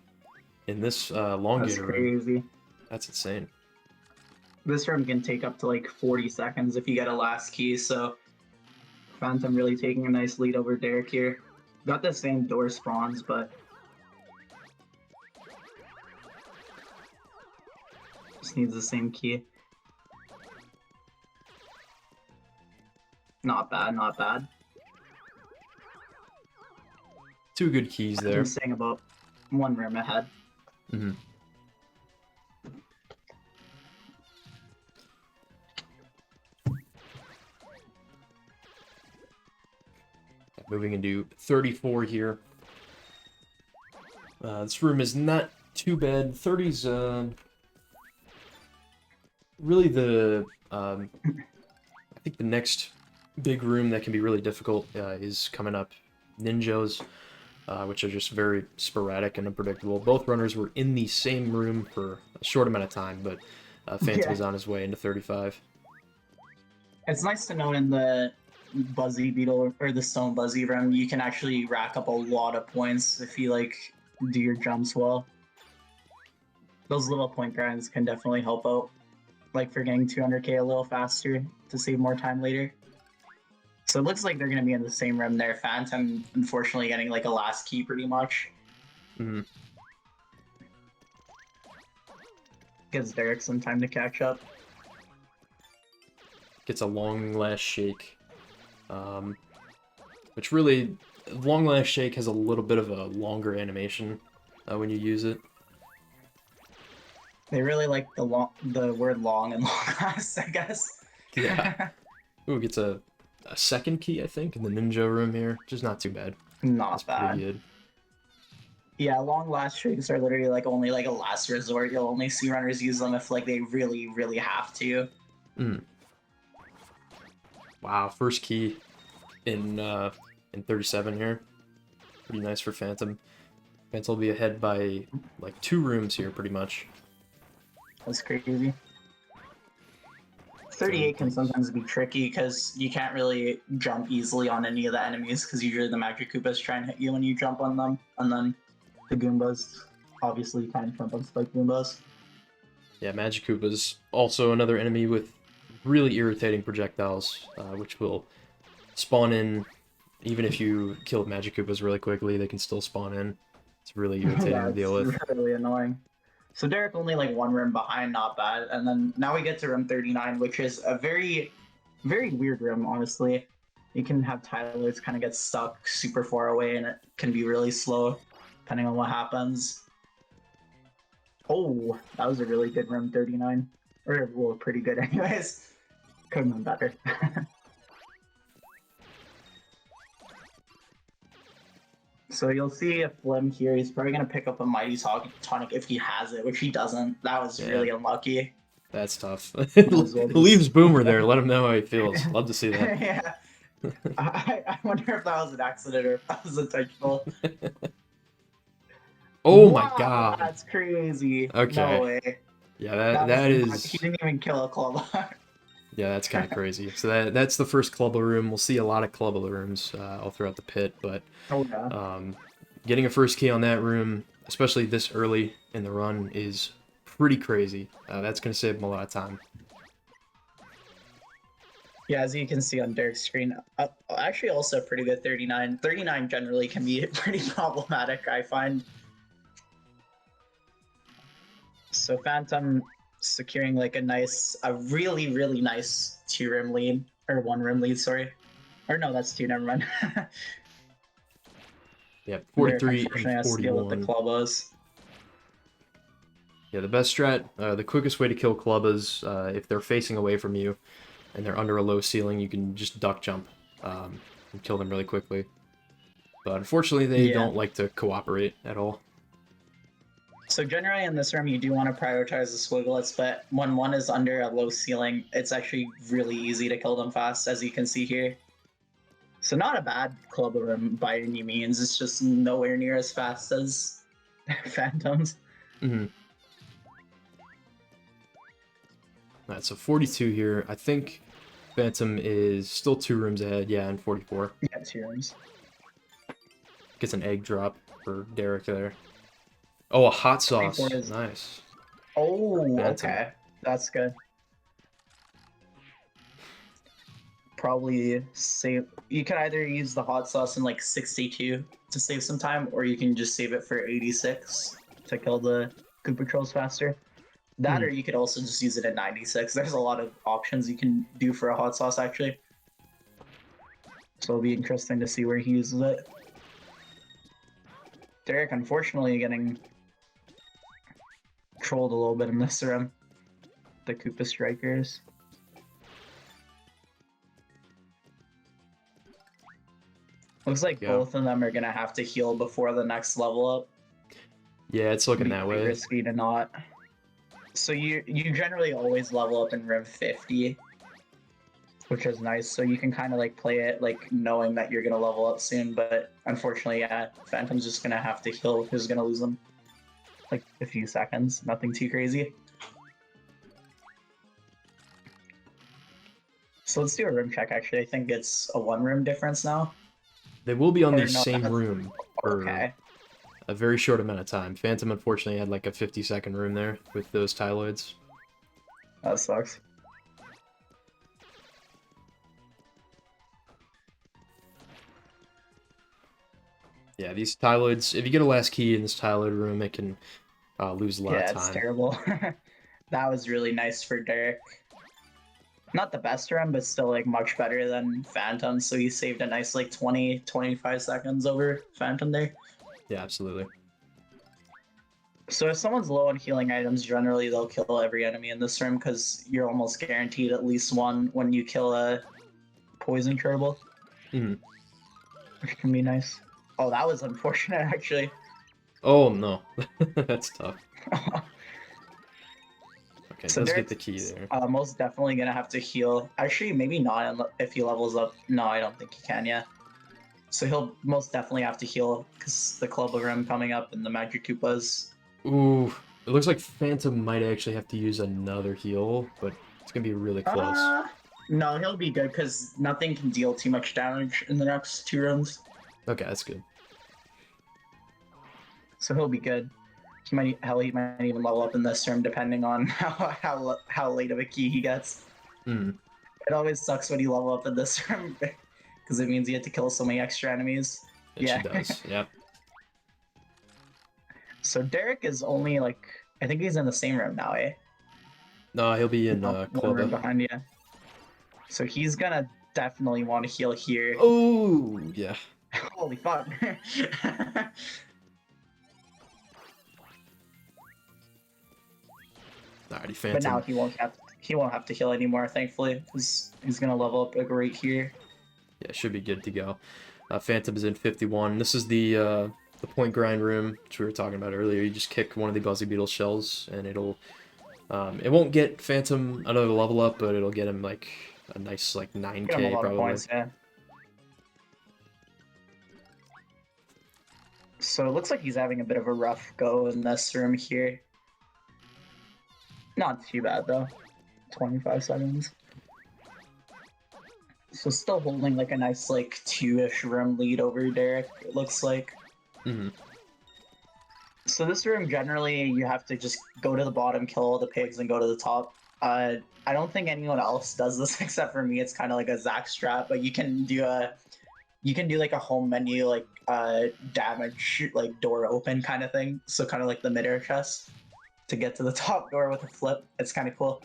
in this elongator room. That's crazy. That's insane. This room can take up to like 40 seconds if you get a last key, so Phantom really taking a nice lead over Derek here. Got the same door spawns, but just needs the same key. Not bad, not bad. Two good keys there. I'm saying about one room ahead. Mm-hmm. Moving into 34 here. This room is not too bad. 30's really the I think the next big room that can be really difficult is coming up. Ninjas, which are just very sporadic and unpredictable. Both runners were in the same room for a short amount of time, but Phantom is on his way into 35. It's nice to know in the Buzzy Beetle or the Stone Buzzy room, you can actually rack up a lot of points if you like do your jumps well. Those little point grinds can definitely help out, like for getting 200k a little faster to save more time later. So it looks like they're going to be in the same room there. Phantom, unfortunately, getting like a last key pretty much. Mm-hmm. Gives Derek some time to catch up. Gets a long last shake. Which really, long last shake has a little bit of a longer animation when you use it. They really like the word long and long last, I guess. Yeah. Ooh, gets a second key, I think, in the ninja room here, which is not too bad. Not That's bad. pretty good. Yeah, long last shakes are literally like only like a last resort. You'll only see runners use them if like they really, really have to. Mm. Wow, first key in 37 here. Pretty nice for Phantom. Phantom will be ahead by like 2 rooms here, pretty much. That's crazy. 38 can sometimes be tricky because you can't really jump easily on any of the enemies because usually the Magic Koopas try and hit you when you jump on them, and then the Goombas obviously can't jump on Spike Goombas. Yeah, Magic Koopa's also another enemy with really irritating projectiles, which will spawn in even if you kill Magic Koopas really quickly. They can still spawn in. It's really irritating to deal with. It's really annoying. So Derek only like 1 room behind, not bad. And then now we get to room 39, which is a very, very weird room, honestly. You can have Tyler's kind of get stuck super far away, and it can be really slow, depending on what happens. Oh, that was a really good room 39. Or, well, pretty good anyways. Could have been better. So you'll see a Flim here. He's probably going to pick up a Mighty Tonic if he has it, which he doesn't. That was really unlucky. That's tough. Leaves Boomer there. Let him know how he feels. Love to see that. Yeah. I wonder if that was an accident or if that was intentional. Oh my god. That's crazy. Okay. No way. Yeah, that is... He didn't even kill a club. Yeah, that's kind of crazy. So that's the first Clubber room. We'll see a lot of Clubber rooms all throughout the pit, but getting a first key on that room, especially this early in the run, is pretty crazy. That's going to save him a lot of time. Yeah, as you can see on Derek's screen, actually also a pretty good 39. 39 generally can be pretty problematic, I find. So Phantom securing like a really, really nice 2-room lead, or 1-room lead, sorry. Or no, that's 2, never mind. Yeah, 43 and and 41. With the Clubbos. Yeah, the best strat, the quickest way to kill Clubbas, if they're facing away from you and they're under a low ceiling, you can just duck jump and kill them really quickly. But unfortunately, they don't like to cooperate at all. So generally in this room, you do want to prioritize the squigglets, but when one is under a low ceiling, it's actually really easy to kill them fast, as you can see here. So not a bad club room by any means. It's just nowhere near as fast as Phantoms. Mm-hmm. Alright, so 42 here. I think Phantom is still 2 rooms ahead. Yeah, and 44. Yeah, 2 rooms. Gets an egg drop for Derek there. Oh, a hot sauce. Is... Nice. Oh, Phantom. okay. That's good. Probably save... You can either use the hot sauce in like 62 to save some time, or you can just save it for 86 to kill the Koopa Trolls faster. That, or you could also just use it at 96. There's a lot of options you can do for a hot sauce, actually. So it'll be interesting to see where he uses it. Derek, unfortunately, getting trolled a little bit in this room. The Koopa Strikers. Looks like both of them are gonna have to heal before the next level up. Yeah, it's looking that way. Risky to not. So you generally always level up in Rev 50, which is nice. So you can kind of like play it like knowing that you're gonna level up soon. But unfortunately, yeah, Phantom's just gonna have to heal. Who's gonna lose them? Like a few seconds, nothing too crazy. So let's do a room check. Actually, I think it's a 1 room difference now. They will be on the same room for okay. a very short amount of time. Phantom unfortunately had like a 50-second room there with those Tyloids. That sucks. Yeah, these Tyloids, if you get a last key in this Tyloid room, it can lose a lot of time. Yeah, it's terrible. That was really nice for Derek. Not the best room, but still like much better than Phantom, so he saved a nice like 20-25 seconds over Phantom there. Yeah, absolutely. So if someone's low on healing items, generally they'll kill every enemy in this room because you're almost guaranteed at least one when you kill a poison turtle. Mm-hmm. Which can be nice. Oh, that was unfortunate actually. Oh no, that's tough. Okay, So does get the key there. Most definitely gonna have to heal. Actually, maybe not if he levels up. No, I don't think he can yet. So he'll most definitely have to heal because the Club of Rim coming up and the Magic Koopas. Ooh, it looks like Phantom might actually have to use another heal, but it's gonna be really close. No, he'll be good because nothing can deal too much damage in the next 2 rounds. Okay, that's good. So he'll be good. He might even level up in this room depending on how late of a key he gets. Mm. It always sucks when you level up in this room because it means you have to kill so many extra enemies. She does. Yep. So Derek is only like, I think he's in the same room now, eh? No, he'll be in one room behind you. So he's gonna definitely want to heal here. Oh yeah. Holy fuck. Alrighty, Phantom. But now he won't have to heal anymore, thankfully, because he's gonna level up like right here. Yeah, should be good to go. Phantom is in 51. This is the point grind room, which we were talking about earlier. You just kick one of the Buzzy Beetle shells, and it'll it won't get Phantom another level up, but it'll get him like a nice like 9K probably. Points, yeah. So it looks like he's having a bit of a rough go in this room here. Not too bad though. 25 seconds. So still holding like a nice like 2-ish room lead over Derek, it looks like. Mm-hmm. So this room generally you have to just go to the bottom, kill all the pigs, and go to the top. I don't think anyone else does this except for me. It's kind of like a Zack strat, but you can do like a home menu like damage like door open kind of thing. So kind of like the mid-air chest to get to the top door with a flip. It's kind of cool.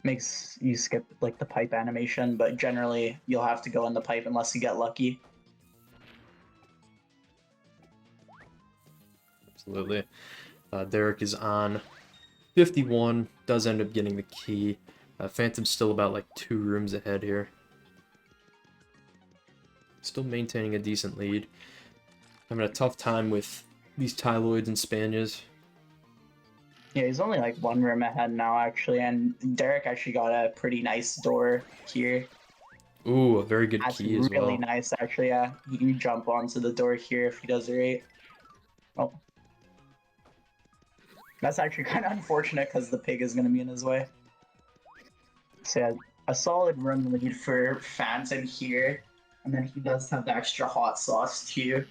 Makes you skip like the pipe animation, but generally you'll have to go in the pipe unless you get lucky. Absolutely. Derek is on 51, does end up getting the key. Phantom's still about like 2 rooms ahead here. Still maintaining a decent lead. Having a tough time with these Tyloids and Spanias. Yeah, he's only like one room ahead now, actually, and Derek actually got a pretty nice door here. Ooh, a very good That's key as well. really nice, actually. Yeah, he can jump onto the door here if he does it right. Oh, that's actually kind of unfortunate because the pig is going to be in his way. So yeah, a solid run lead for Phantom here, and then he does have the extra hot sauce too,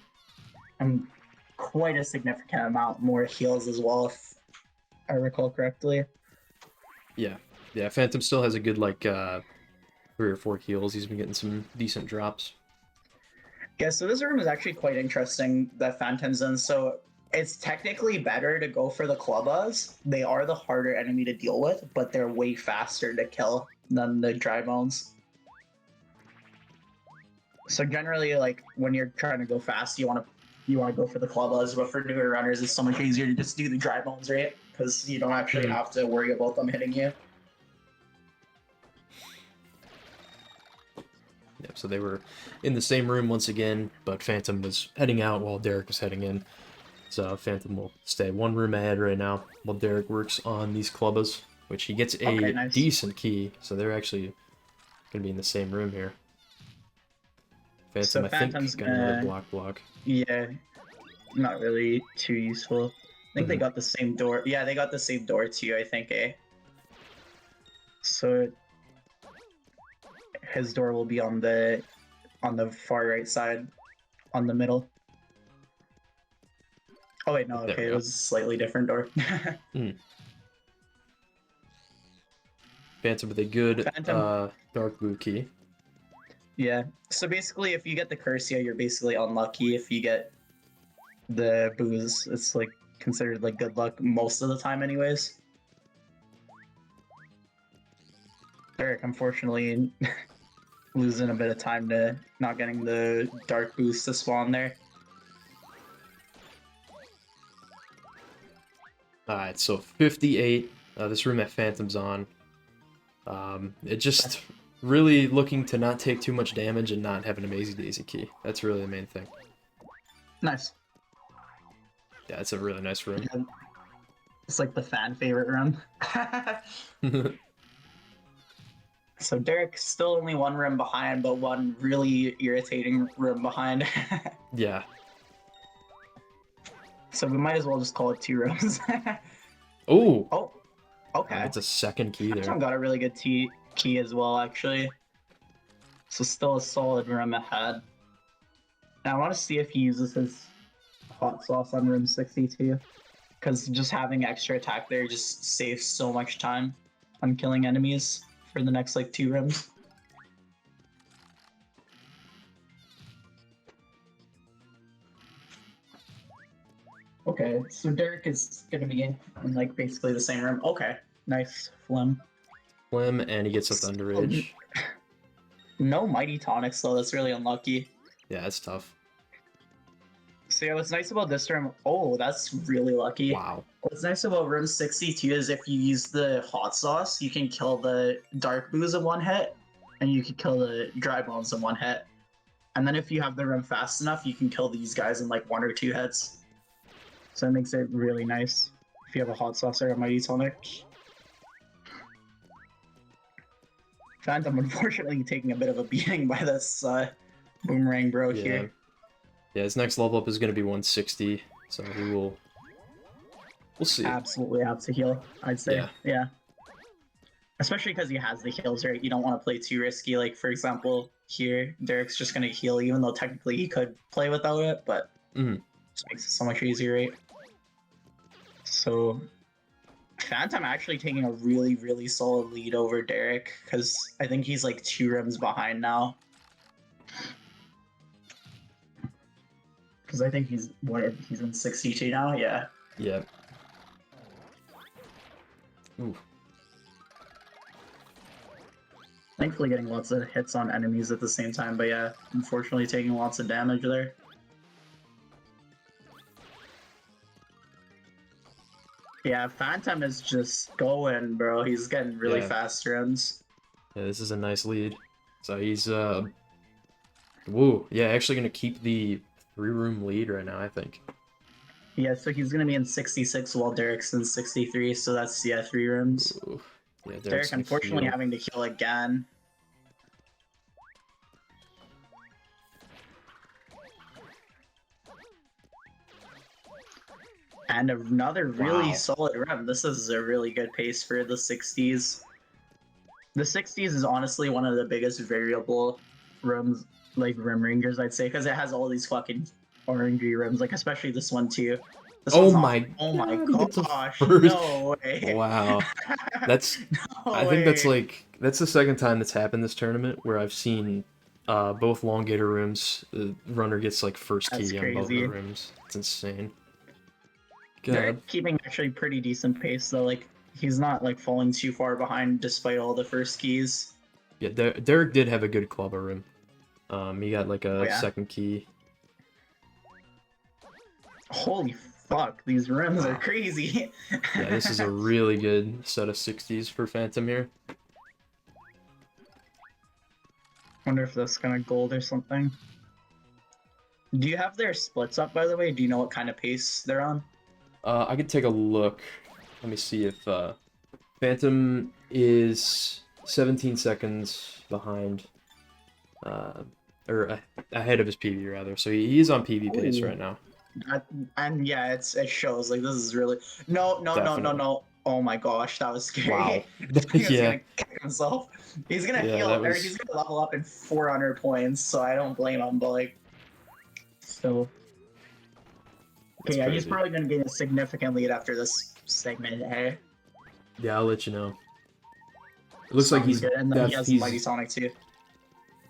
and quite a significant amount more heals as well, if I recall correctly. Yeah. Yeah, Phantom still has a good, like, 3 or 4 heals. He's been getting some decent drops. Yeah, so this room is actually quite interesting that Phantom's in. So it's technically better to go for the Clubbas. They are the harder enemy to deal with, but they're way faster to kill than the Dry Bones. So generally, like when you're trying to go fast, you want to go for the Clubbas, but for newer runners, it's so much easier to just do the Dry Bones, right? Because you don't actually have to worry about them hitting you. Yep, so they were in the same room once again, but Phantom was heading out while Derek was heading in. So Phantom will stay one room ahead right now while Derek works on these Clubbas, which he gets a nice. decent key. So they're actually going to be in the same room here. Phantom, So I Phantom's think, got another block. Yeah, not really too useful. I think they got the same door. Yeah, they got the same door too, I think, eh? So his door will be on the far right side, on the middle. Oh wait, no, okay, it was a slightly different door. Phantom with a good dark blue key. Yeah, so basically if you get the Cursia, you're basically unlucky. If you get the booze, it's like considered like good luck most of the time anyways. Derek, unfortunately, losing a bit of time to not getting the dark boost to spawn there. Alright, so 58. This room that Phantom's on. It just really looking to not take too much damage and not have an amazing daisy key. That's really the main thing. Nice. Yeah, it's a really nice room. It's like the fan favorite room. So Derek's still only one room behind, but one really irritating room behind. Yeah. So we might as well just call it 2 rooms. Oh! Oh, okay. That's a second key there. Phantom got a really good key as well, actually. So still a solid room ahead. Now I want to see if he uses his hot sauce on room 62. Because just having extra attack there just saves so much time on killing enemies for the next like 2 rooms. Okay, so Derek is gonna be in like basically the same room. Okay, nice phlegm. Phlegm, and he gets up the underage. No mighty tonics though. That's really unlucky. Yeah, that's tough. So yeah, what's nice about this room? Oh, that's really lucky. Wow. What's nice about room 62 is if you use the hot sauce, you can kill the dark booze in one hit, and you can kill the dry bones in one hit. And then if you have the room fast enough, you can kill these guys in like 1 or 2 hits. So it makes it really nice if you have a hot sauce or a mighty tonic. Phantom, unfortunately, taking a bit of a beating by this boomerang bro here. Yeah, his next level up is going to be 160, so he will... We'll see. Absolutely have to heal, I'd say. Yeah. Especially because he has the heals, right? You don't want to play too risky. Like, for example, here, Derek's just going to heal, even though technically he could play without it, but just makes it so much easier, right? So, Phantom actually taking a really, really solid lead over Derek, because I think he's like 2 rims behind now. Because I think he's in 62 now? Yeah. Yeah. Ooh. Thankfully getting lots of hits on enemies at the same time, but yeah, unfortunately taking lots of damage there. Yeah, Phantom is just going, bro. He's getting really fast runs. Yeah, this is a nice lead. So he's, whoa, yeah, actually gonna keep the 3-room lead right now, I think. Yeah, so he's gonna be in 66 while Derek's in 63, so that's, yeah, 3 rooms. Ooh. Yeah, Derek's Derek gonna unfortunately heal. having to heal again. And another really Wow. solid room. This is a really good pace for the 60s. The 60s is honestly one of the biggest variable rooms, like rim rangers, I'd say, because it has all these fucking orangey rims, like especially this one too. This Oh one's not. my Oh my god, he gets a gosh! first. No way! Wow. That's I No think that's way! like that's the second time that's happened this tournament where I've seen both longator rooms. The runner gets like first That's key on both of the crazy. rims. It's insane. They're God. keeping actually pretty decent pace though. Like he's not like falling too far behind despite all the first keys. Yeah, Derek did have a good clubber rim. He got like Oh a yeah. second key. Holy fuck! These rims are Wow. crazy. Yeah, this is a really good set of 60s for Phantom here. Wonder if that's kind of gold or something. Do you have their splits up, by the way? Do you know what kind of pace they're on? I could take a look. Let me see if Phantom is 17 seconds behind, or ahead of his PB rather. So he's on PB pace right now. And yeah, it shows. Like this is really no. Definitely. Oh my gosh, that was scary. Wow. I thought he was Yeah. gonna kick himself. He's gonna Yeah, heal, that or was. he's gonna level up in 400 points. So I don't blame him. But like, so That's okay, yeah, he's crazy. probably gonna gain a significant lead after this segment. Hey, Yeah, I'll let you know. It looks like sounds he's good. And then he has he's Mighty Sonic too.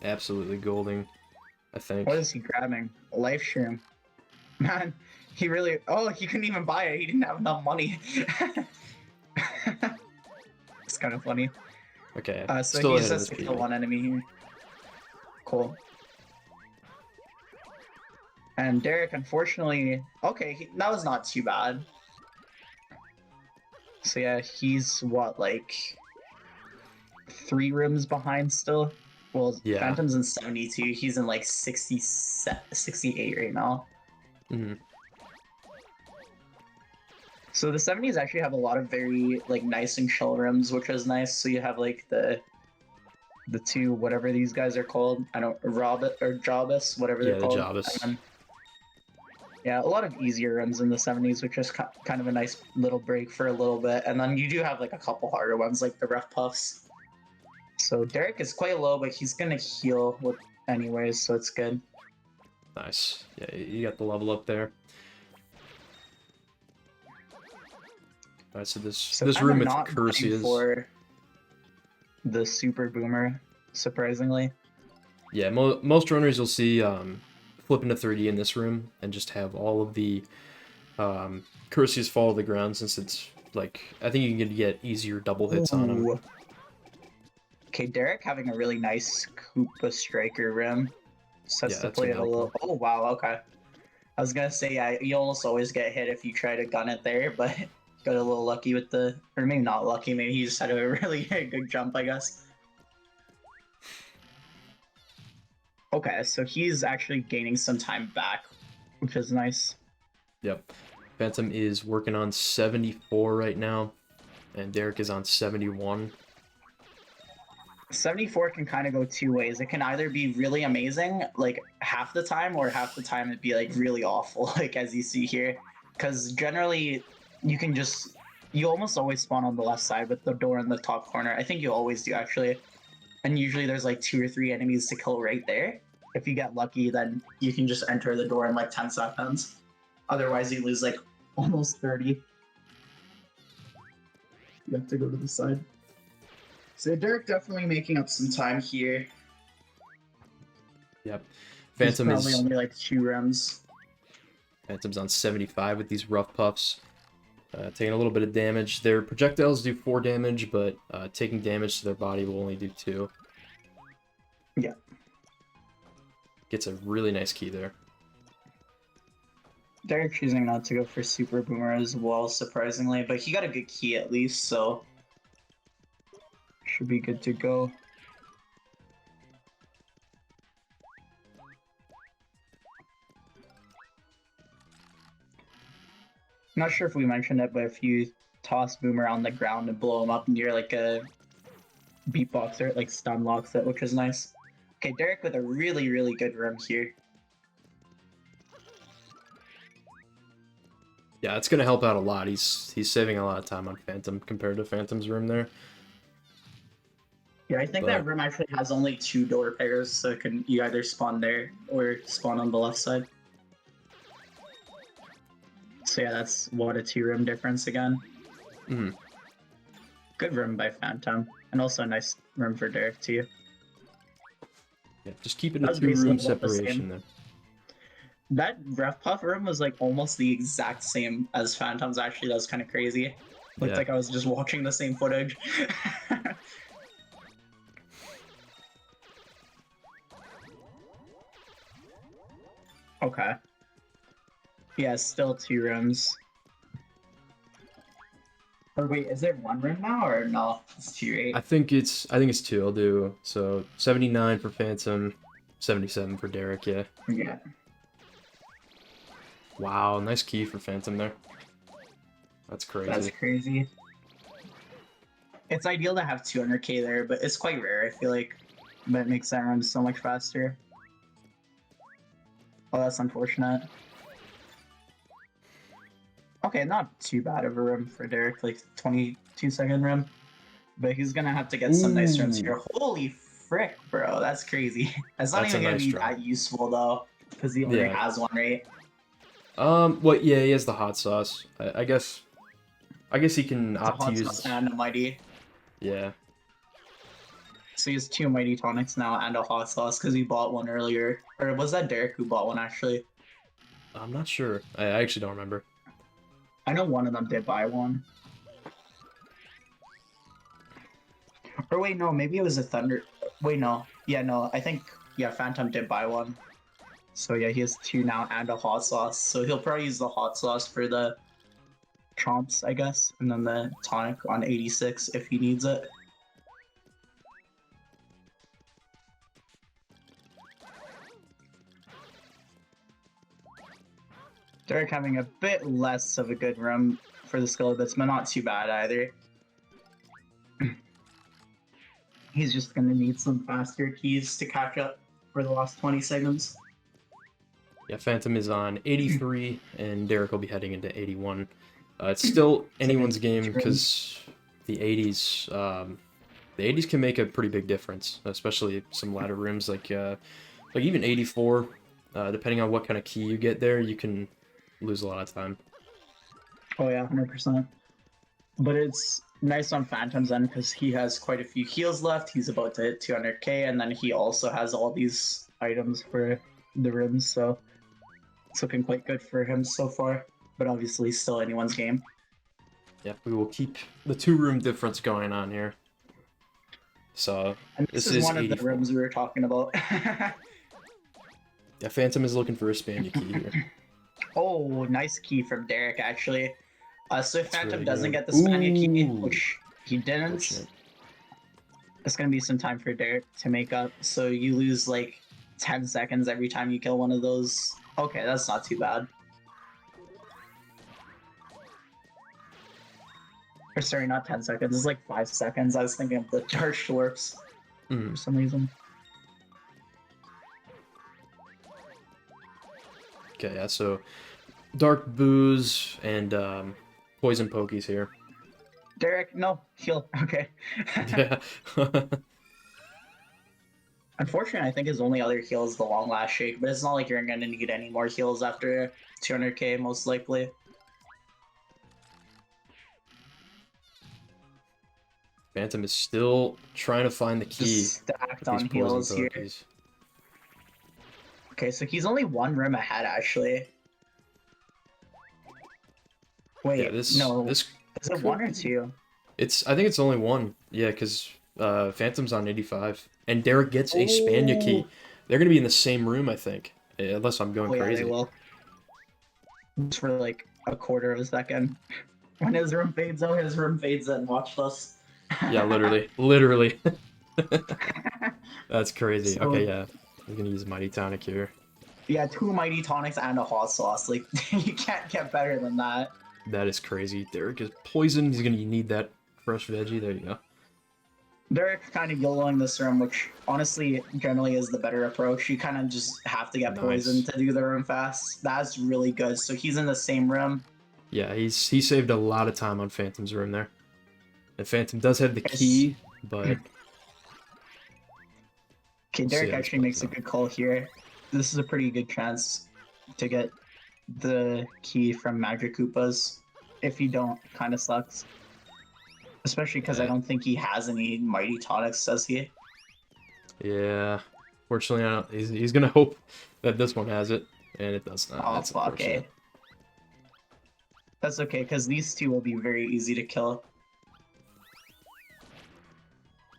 absolutely golding, I think. What is he grabbing? A life shroom. Man, he really. Oh, he couldn't even buy it. He didn't have enough money. It's kind of funny. Okay, So still he ahead of just his kill PB. one enemy here. Cool. And Derek, unfortunately, okay, that was not too bad. So yeah, he's what, like 3 rooms behind still? Well, Yeah. Phantom's in 72. He's in like 68 right now. Hmm. So the 70s actually have a lot of very like nice and chill rims, which is nice. So you have like the two whatever these guys are called. I don't Robit or Jobus, whatever Yeah, they're the called. Javis. And then, yeah, a lot of easier runs in the 70s, which is kind of a nice little break for a little bit. And then you do have like a couple harder ones, like the Rough Puffs. So Derek is quite low, but he's gonna heal with anyways, so it's good. Nice. Yeah, you got the level up there. Alright, so So this kind of room with not gunning Cursius. for the Super Boomer, surprisingly. Yeah, most runners you'll see flip into 3D in this room and just have all of the Cursius fall to the ground since it's like I think you can get easier double hits on him. Ooh. Okay, Derek having a really nice Koopa Striker rim. Sets Yeah, to that's play it a little. example. Oh wow, okay. I was gonna say, yeah, you almost always get hit if you try to gun it there, but got a little lucky with the, or maybe not lucky, maybe he just had a really good jump, I guess. Okay, so he's actually gaining some time back, which is nice. Yep. Phantom is working on 74 right now, and Derek is on 71. 74 can kind of go 2 ways. It can either be really amazing, like half the time, or half the time it'd be like really awful, like as you see here. Because generally, you can just, you almost always spawn on the left side with the door in the top corner. I think you always do actually. And usually there's like 2 or 3 enemies to kill right there. If you get lucky, then you can just enter the door in like 10 seconds. Otherwise, you lose like almost 30. You have to go to the side. So Derek definitely making up some time here. Yep. He's Phantom probably is only like 2 rims. Phantom's on 75 with these rough puffs. Taking a little bit of damage. Their projectiles do 4 damage, but taking damage to their body will only do 2. Yeah. Gets a really nice key there. Derek choosing not to go for Super Boomer as well, surprisingly, but he got a good key at least, so should be good to go. Not sure if we mentioned it, but if you toss Boomer on the ground and blow him up near like a beatboxer, it like stun locks it, which is nice. Okay, Derek with a really, really good room here. Yeah, it's gonna help out a lot. He's saving a lot of time on Phantom compared to Phantom's room there. Yeah, I think that room actually has only 2 door pairs, so you either spawn there or spawn on the left side. So yeah, that's what a 2-room difference again. Mm-hmm. Good room by Phantom, and also a nice room for Derek too. Yeah, just keeping a 2-room separation there. That Ref Puff room was like almost the exact same as Phantom's. Actually, that was kind of crazy. Looked like I was just watching the same footage. Okay. Yeah, still 2 rooms. Or wait, is there 1 room now or no? It's 2, right? I think it's 2. I'll do so 79 for Phantom, 77 for Derek. Yeah. Yeah. Wow, nice key for Phantom there. That's crazy. That's crazy. It's ideal to have 200k there, but it's quite rare, I feel like. But it makes that run so much faster. Oh, that's unfortunate. Okay, not too bad of a room for Derek, like 22-second room. But he's gonna have to get some nice runs here. Holy frick, bro, that's crazy. That's not even gonna be that useful though, because he already has one, right? Well, yeah, he has the hot sauce. I guess he can opt to use and a mighty. Yeah. So he has 2 mighty tonics now and a hot sauce because he bought one earlier. Or was that Derek who bought one actually? I'm not sure. I actually don't remember. I know one of them did buy one. Or wait, no, maybe it was a Thunder. Wait, no. Yeah, no, I think, yeah, Phantom did buy one. So yeah, he has 2 now and a hot sauce. So he'll probably use the hot sauce for the chomps, I guess. And then the tonic on 86 if he needs it. Derek having a bit less of a good room for the skill bits, but not too bad either. He's just going to need some faster keys to catch up for the last 20 seconds. Yeah, Phantom is on 83, and Derek will be heading into 81. It's still anyone's game because the 80s can make a pretty big difference, especially some ladder rooms like even 84. Depending on what kind of key you get there, you can lose a lot of time. Oh yeah, 100%. But it's nice on Phantom's end because he has quite a few heals left. He's about to hit 200k, and then he also has all these items for the rooms, so it's looking quite good for him so far. But obviously, still anyone's game. Yeah, we will keep the 2-room difference going on here. So and this is one 84. Of the rooms we were talking about. Yeah, Phantom is looking for a Spaniard key here. Oh, nice key from Derek, actually. So if Phantom really doesn't get the Spaniard key, which he didn't, it's going to be some time for Derek to make up. So you lose like 10 seconds every time you kill one of those. Okay, that's not too bad. Or sorry, not 10 seconds. It's like 5 seconds. I was thinking of the charged warps for some reason. Okay, yeah, so Dark Booze and Poison Pokies here. Derek, no, heal. Okay. Yeah. Unfortunately, I think his only other heal is the Long Last Shake, but it's not like you're going to need any more heals after 200k, most likely. Phantom is still trying to find the key. Just stacked on heals here. Okay, so he's only 1 room ahead, actually. Wait, yeah, no. Is it 1 or 2? I think it's only 1. Yeah, because Phantom's on 85. And Derek gets a Spania key. They're going to be in the same room, I think. Unless I'm going crazy. Yeah, they will. Just for like a quarter of a second. When his room fades out, his room fades in. Watch this. Yeah, literally. Literally. That's crazy. So, okay, yeah. I'm going to use Mighty Tonic here. Yeah, 2 Mighty Tonics and a hot sauce. Like, you can't get better than that. That is crazy. Derek is poisoned. He's gonna need that fresh veggie. There you go. Derek kind of YOLOing this room, which honestly generally is the better approach. You kind of just have to get poisoned Nice. to do the room fast. That's really good. So he's in the same room. Yeah, he saved a lot of time on Phantom's room there. And Phantom does have the key, but Okay, we'll see Derek how this actually plays makes a out. good call here. This is a pretty good chance to get the key from Magic Koopas. If you don't, kind of sucks. Especially because I Yeah. don't think he has any Mighty Tonics, does he? Yeah. Fortunately, I don't, he's gonna hope that this one has it, and it does not. Oh, That's fuck, eh. unfortunate. That's okay, because these two will be very easy to kill.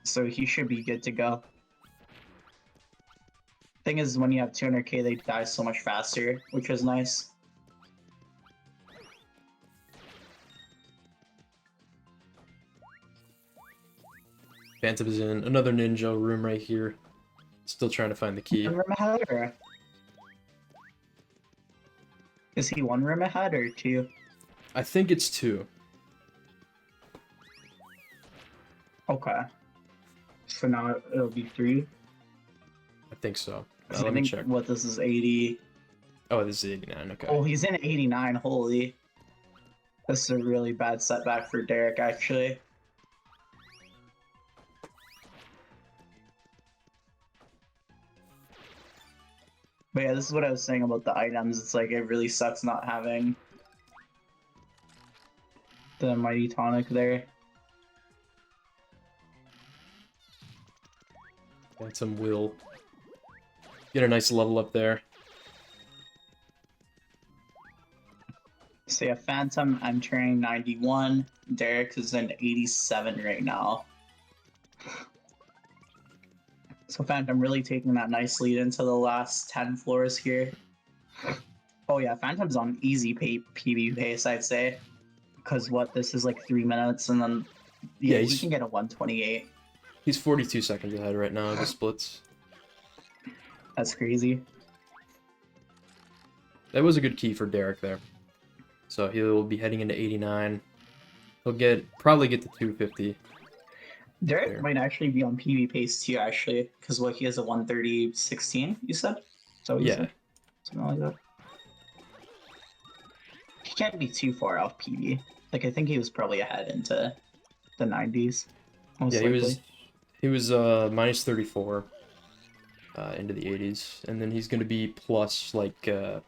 So he should be good to go. Thing is, when you have 200k, they die so much faster, which is nice. Phantom is in another ninja room right here. Still trying to find the key. One room ahead, or... Is he one room ahead, or two? I think it's 2. Okay. So now it'll be 3. I think so. So I Let me think check. what this is 80. Oh, this is 89. Okay. Oh, he's in 89. Holy. This is a really bad setback for Derek, actually. But yeah, this is what I was saying about the items. It's like it really sucks not having the Mighty Tonic there. Phantom will get a nice level up there. So yeah, Phantom entering 91. Derek is in 87 right now. So Phantom really taking that nice lead into the last 10 floors here. Oh yeah, Phantom's on easy PB pace, I'd say. Because what, this is like 3 minutes, and then yeah, he can get a 128. He's 42 seconds ahead right now of the splits. That's crazy. That was a good key for Derek there. So he'll be heading into 89. He'll probably get to 250. Derek there. might actually be on PB pace too, actually, because what, he has a 130.16, you said? So Yeah. said? Something like that. He can't be too far off PB. Like, I think he was probably ahead into the 90s. Most Yeah, likely. he was minus 34 into the 80s, and then he's gonna be plus like 10,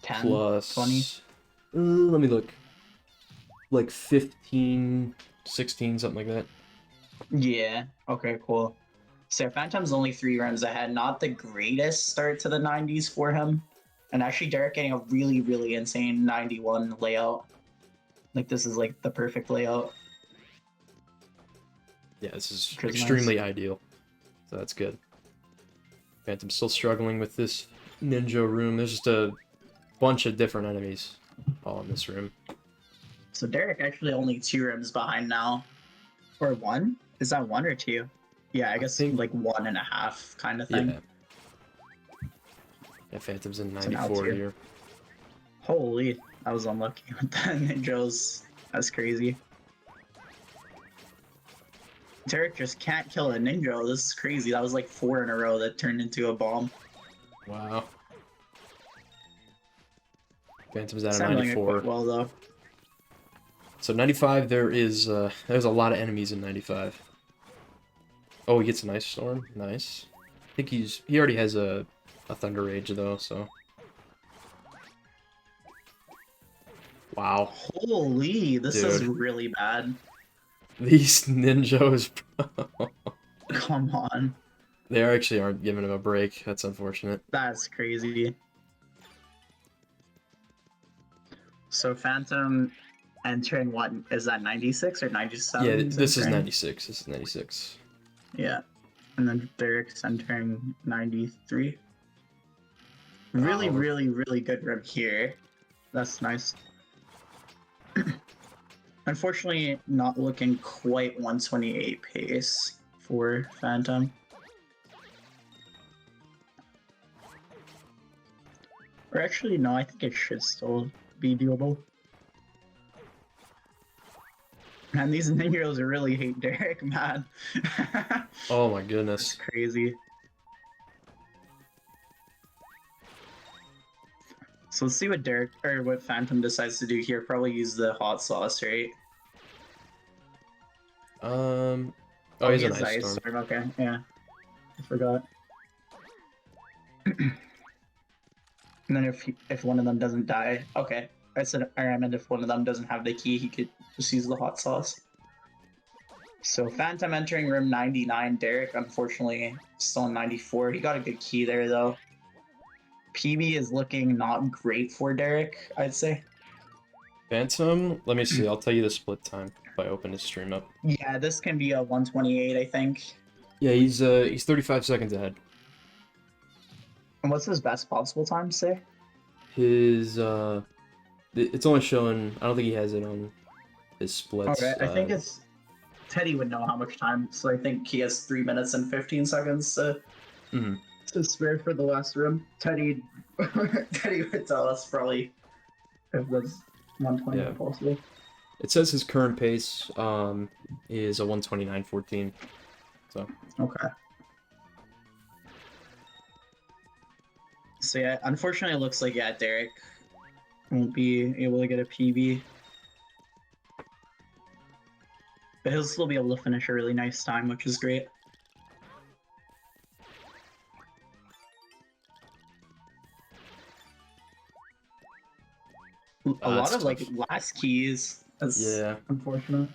plus 20. Let me look. Like 15, 16, something like that. Yeah. Okay, cool. So Phantom's only 3 runs ahead. Not the greatest start to the 90s for him. And actually, Derek getting a really, really insane 91 layout. Like, this is like the perfect layout. Yeah, this is Which is extremely nice. ideal. So that's good. Phantom's still struggling with this ninja room. There's just a bunch of different enemies all in this room. So Derek actually only 2 rooms behind now. Or 1? Is that 1 or 2? Yeah, I guess think- like 1.5 kind of thing. Yeah. Yeah, Phantom's in So now 94 2. here. Holy, I was unlucky with that ninjas. That's crazy. Derek just can't kill a ninja. This is crazy. That was like 4 in a row that turned into a bomb. Wow. Phantom's at a Handling it 94. quite well though. So 95, there's a lot of enemies in 95. Oh, he gets an ice storm. Nice. I think he already has a thunder rage though. So. Wow. Holy, this is Dude. really bad. These ninjas. Come on. They actually aren't giving him a break. That's unfortunate. That's crazy. So Phantom entering what, is that 96 or 97? Yeah, he's this is entering? 96. This is 96. Yeah. And then Derek's entering 93. Really, Wow. really, really good rib here. That's nice. Unfortunately, not looking quite 128 pace for Phantom. Or actually, no, I think it should still be doable. Man, these Ninjas really hate Derek, man. Oh my That's goodness. crazy. So let's see what Derek or what Phantom decides to do here. Probably use the hot sauce, right? Oh, he's he an has ice ice storm. storm. Okay, yeah, I forgot. And then if one of them doesn't die, okay. I meant if one of them doesn't have the key, he could just use the hot sauce. So Phantom entering room 99. Derek, unfortunately, still in 94. He got a good key there, though. PB is looking not great for Derek, I'd say. Phantom, let me see. I'll tell you the split time if I open his stream up. Yeah, this can be a 128, I think. Yeah, he's 35 seconds ahead. And what's his best possible time, say? His it's only showing. I don't think he has it on his splits. Okay, I think it's Teddy would know how much time, so I think he has 3 minutes and 15 seconds mhm. to spare for the last room. Teddy Teddy would tell us probably if that's 120 Yeah. possible. It says his current pace is a 129.14. So Okay. So yeah, unfortunately, it looks like Derek won't be able to get a PB, but he'll still be able to finish a really nice time, which is great. A lot that's of like tough. last keys. That's Yeah. unfortunate.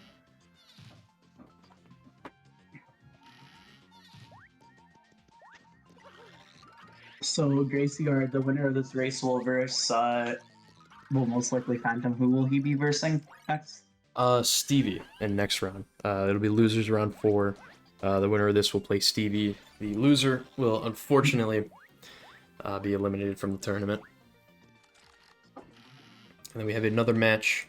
So Gracie Guard, the winner of this race will verse will most likely Phantom. Who will he be versing next? Stevie in next round. It'll be losers round 4. The winner of this will play Stevie. The loser will unfortunately be eliminated from the tournament. And then we have another match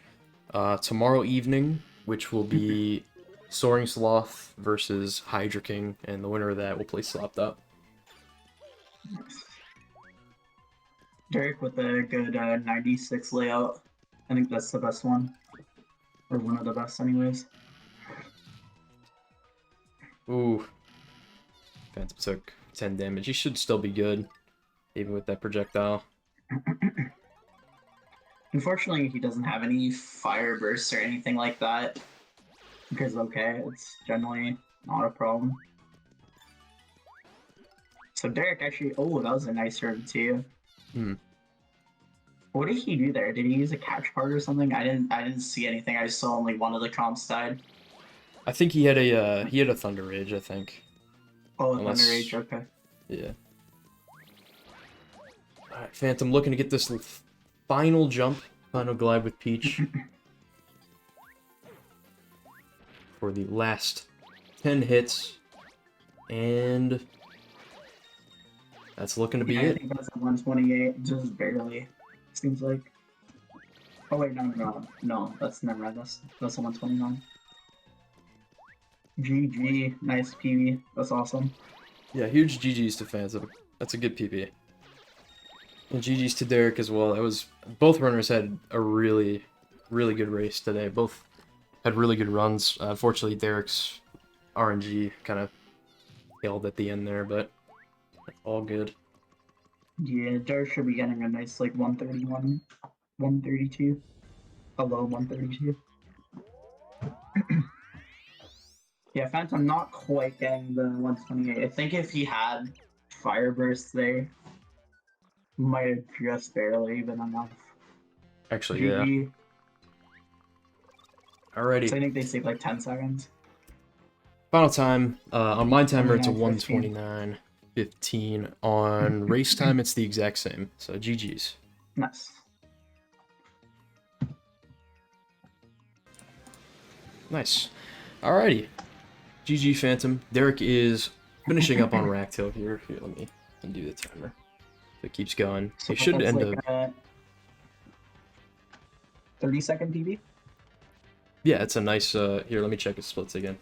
tomorrow evening, which will be Soaring Sloth versus Hydra King, and the winner of that will play Slopped Up. Derek with a good 96 layout. I think that's the best one. Or one of the best, anyways. Ooh. Phantom took 10 damage. He should still be good, even with that projectile. Unfortunately, he doesn't have any fire bursts or anything like that. Because, okay, it's generally not a problem. So Derek actually, oh, that was a nice serve too. Hmm. What did he do there? Did he use a catch card or something? I didn't see anything. I saw only one of the comps died. I think he had a Thunder Rage, I think. Oh, Unless- Thunder Rage, okay. Yeah. Alright, Phantom looking to get this final jump, final glide with Peach. For the last 10 hits. And that's looking to be Yeah, I it. think that's a 128, just barely. Seems like. Oh wait, no, that's never mind. That's a 129. GG, nice PB. That's awesome. Yeah, huge GG's to Phantom. That's a good PB. And GG's to Derek as well. That was both runners had a really, really good race today. Both had really good runs. Unfortunately, Derek's RNG kind of failed at the end there, but all good. Yeah, Derek should be getting a nice like 131, 132. A low 132. Yeah, Phantom not quite getting the 128. I think if he had Fire Burst there, might have just barely been enough. Actually, yeah. GG. Alrighty. So I think they saved like 10 seconds. Final time. On my timer, it's a 29:15. 129.15. On race time, it's the exact same. So GG's. Nice. Nice. Alrighty. GG Phantom. Derek is finishing up on Ractail here. Here, let me undo the timer. If it keeps going. So It should that's end like up. a 30-second PB? Yeah, it's a nice. Here, let me check his splits again.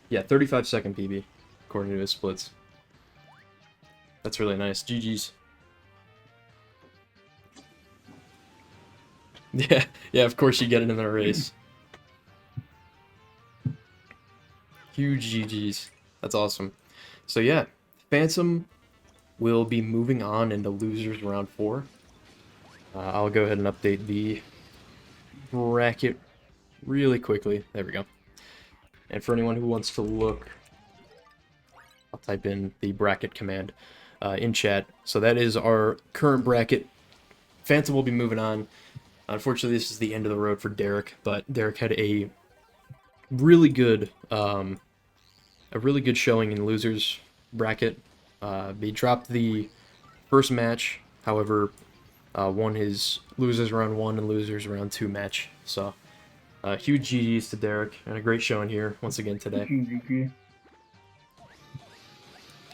Yeah, 35-second PB, according to his splits. That's really nice. GG's. Yeah, of course you get it in a race. Huge GGs. That's awesome. So yeah, Phantom will be moving on into losers round 4. I'll go ahead and update the bracket really quickly. There we go. And for anyone who wants to look, I'll type in the bracket command in chat. So that is our current bracket. Phantom will be moving on. Unfortunately, this is the end of the road for Derek, but Derek had a really good showing in losers bracket. He dropped the first match, however, won his losers round 1 and losers round 2 match. So huge GGs to Derek and a great showing here once again today. GG.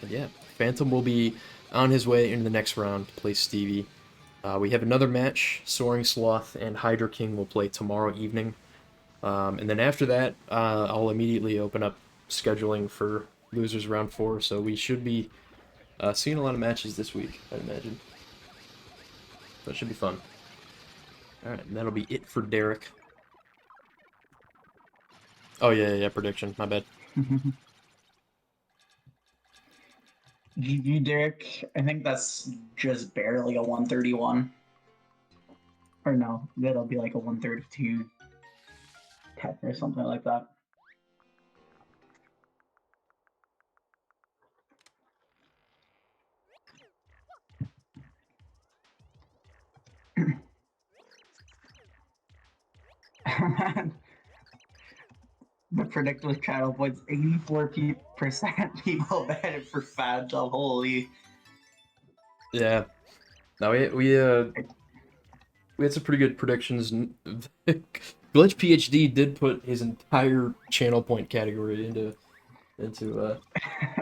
And yeah, Phantom will be on his way into the next round to play Stevie. We have another match. Soaring Sloth and Hydra King will play tomorrow evening. And then after that, I'll immediately open up scheduling for losers round 4. So we should be seeing a lot of matches this week, I'd imagine. That should be fun. Alright, and that'll be it for Derek. Oh, yeah, prediction. My bad. GG, Derek. I think that's just barely a 131. Or no, that'll be like a 132 10 or something like that. The predictive channel points 84% people betted for Phantom. Holy. Yeah. No, we had some pretty good predictions. Glitch PhD did put his entire channel point category into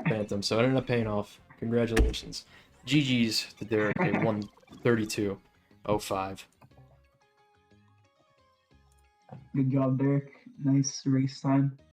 Phantom, so it ended up paying off. Congratulations. GG's to Derek at 132.05. Good job, Derek. Nice race time.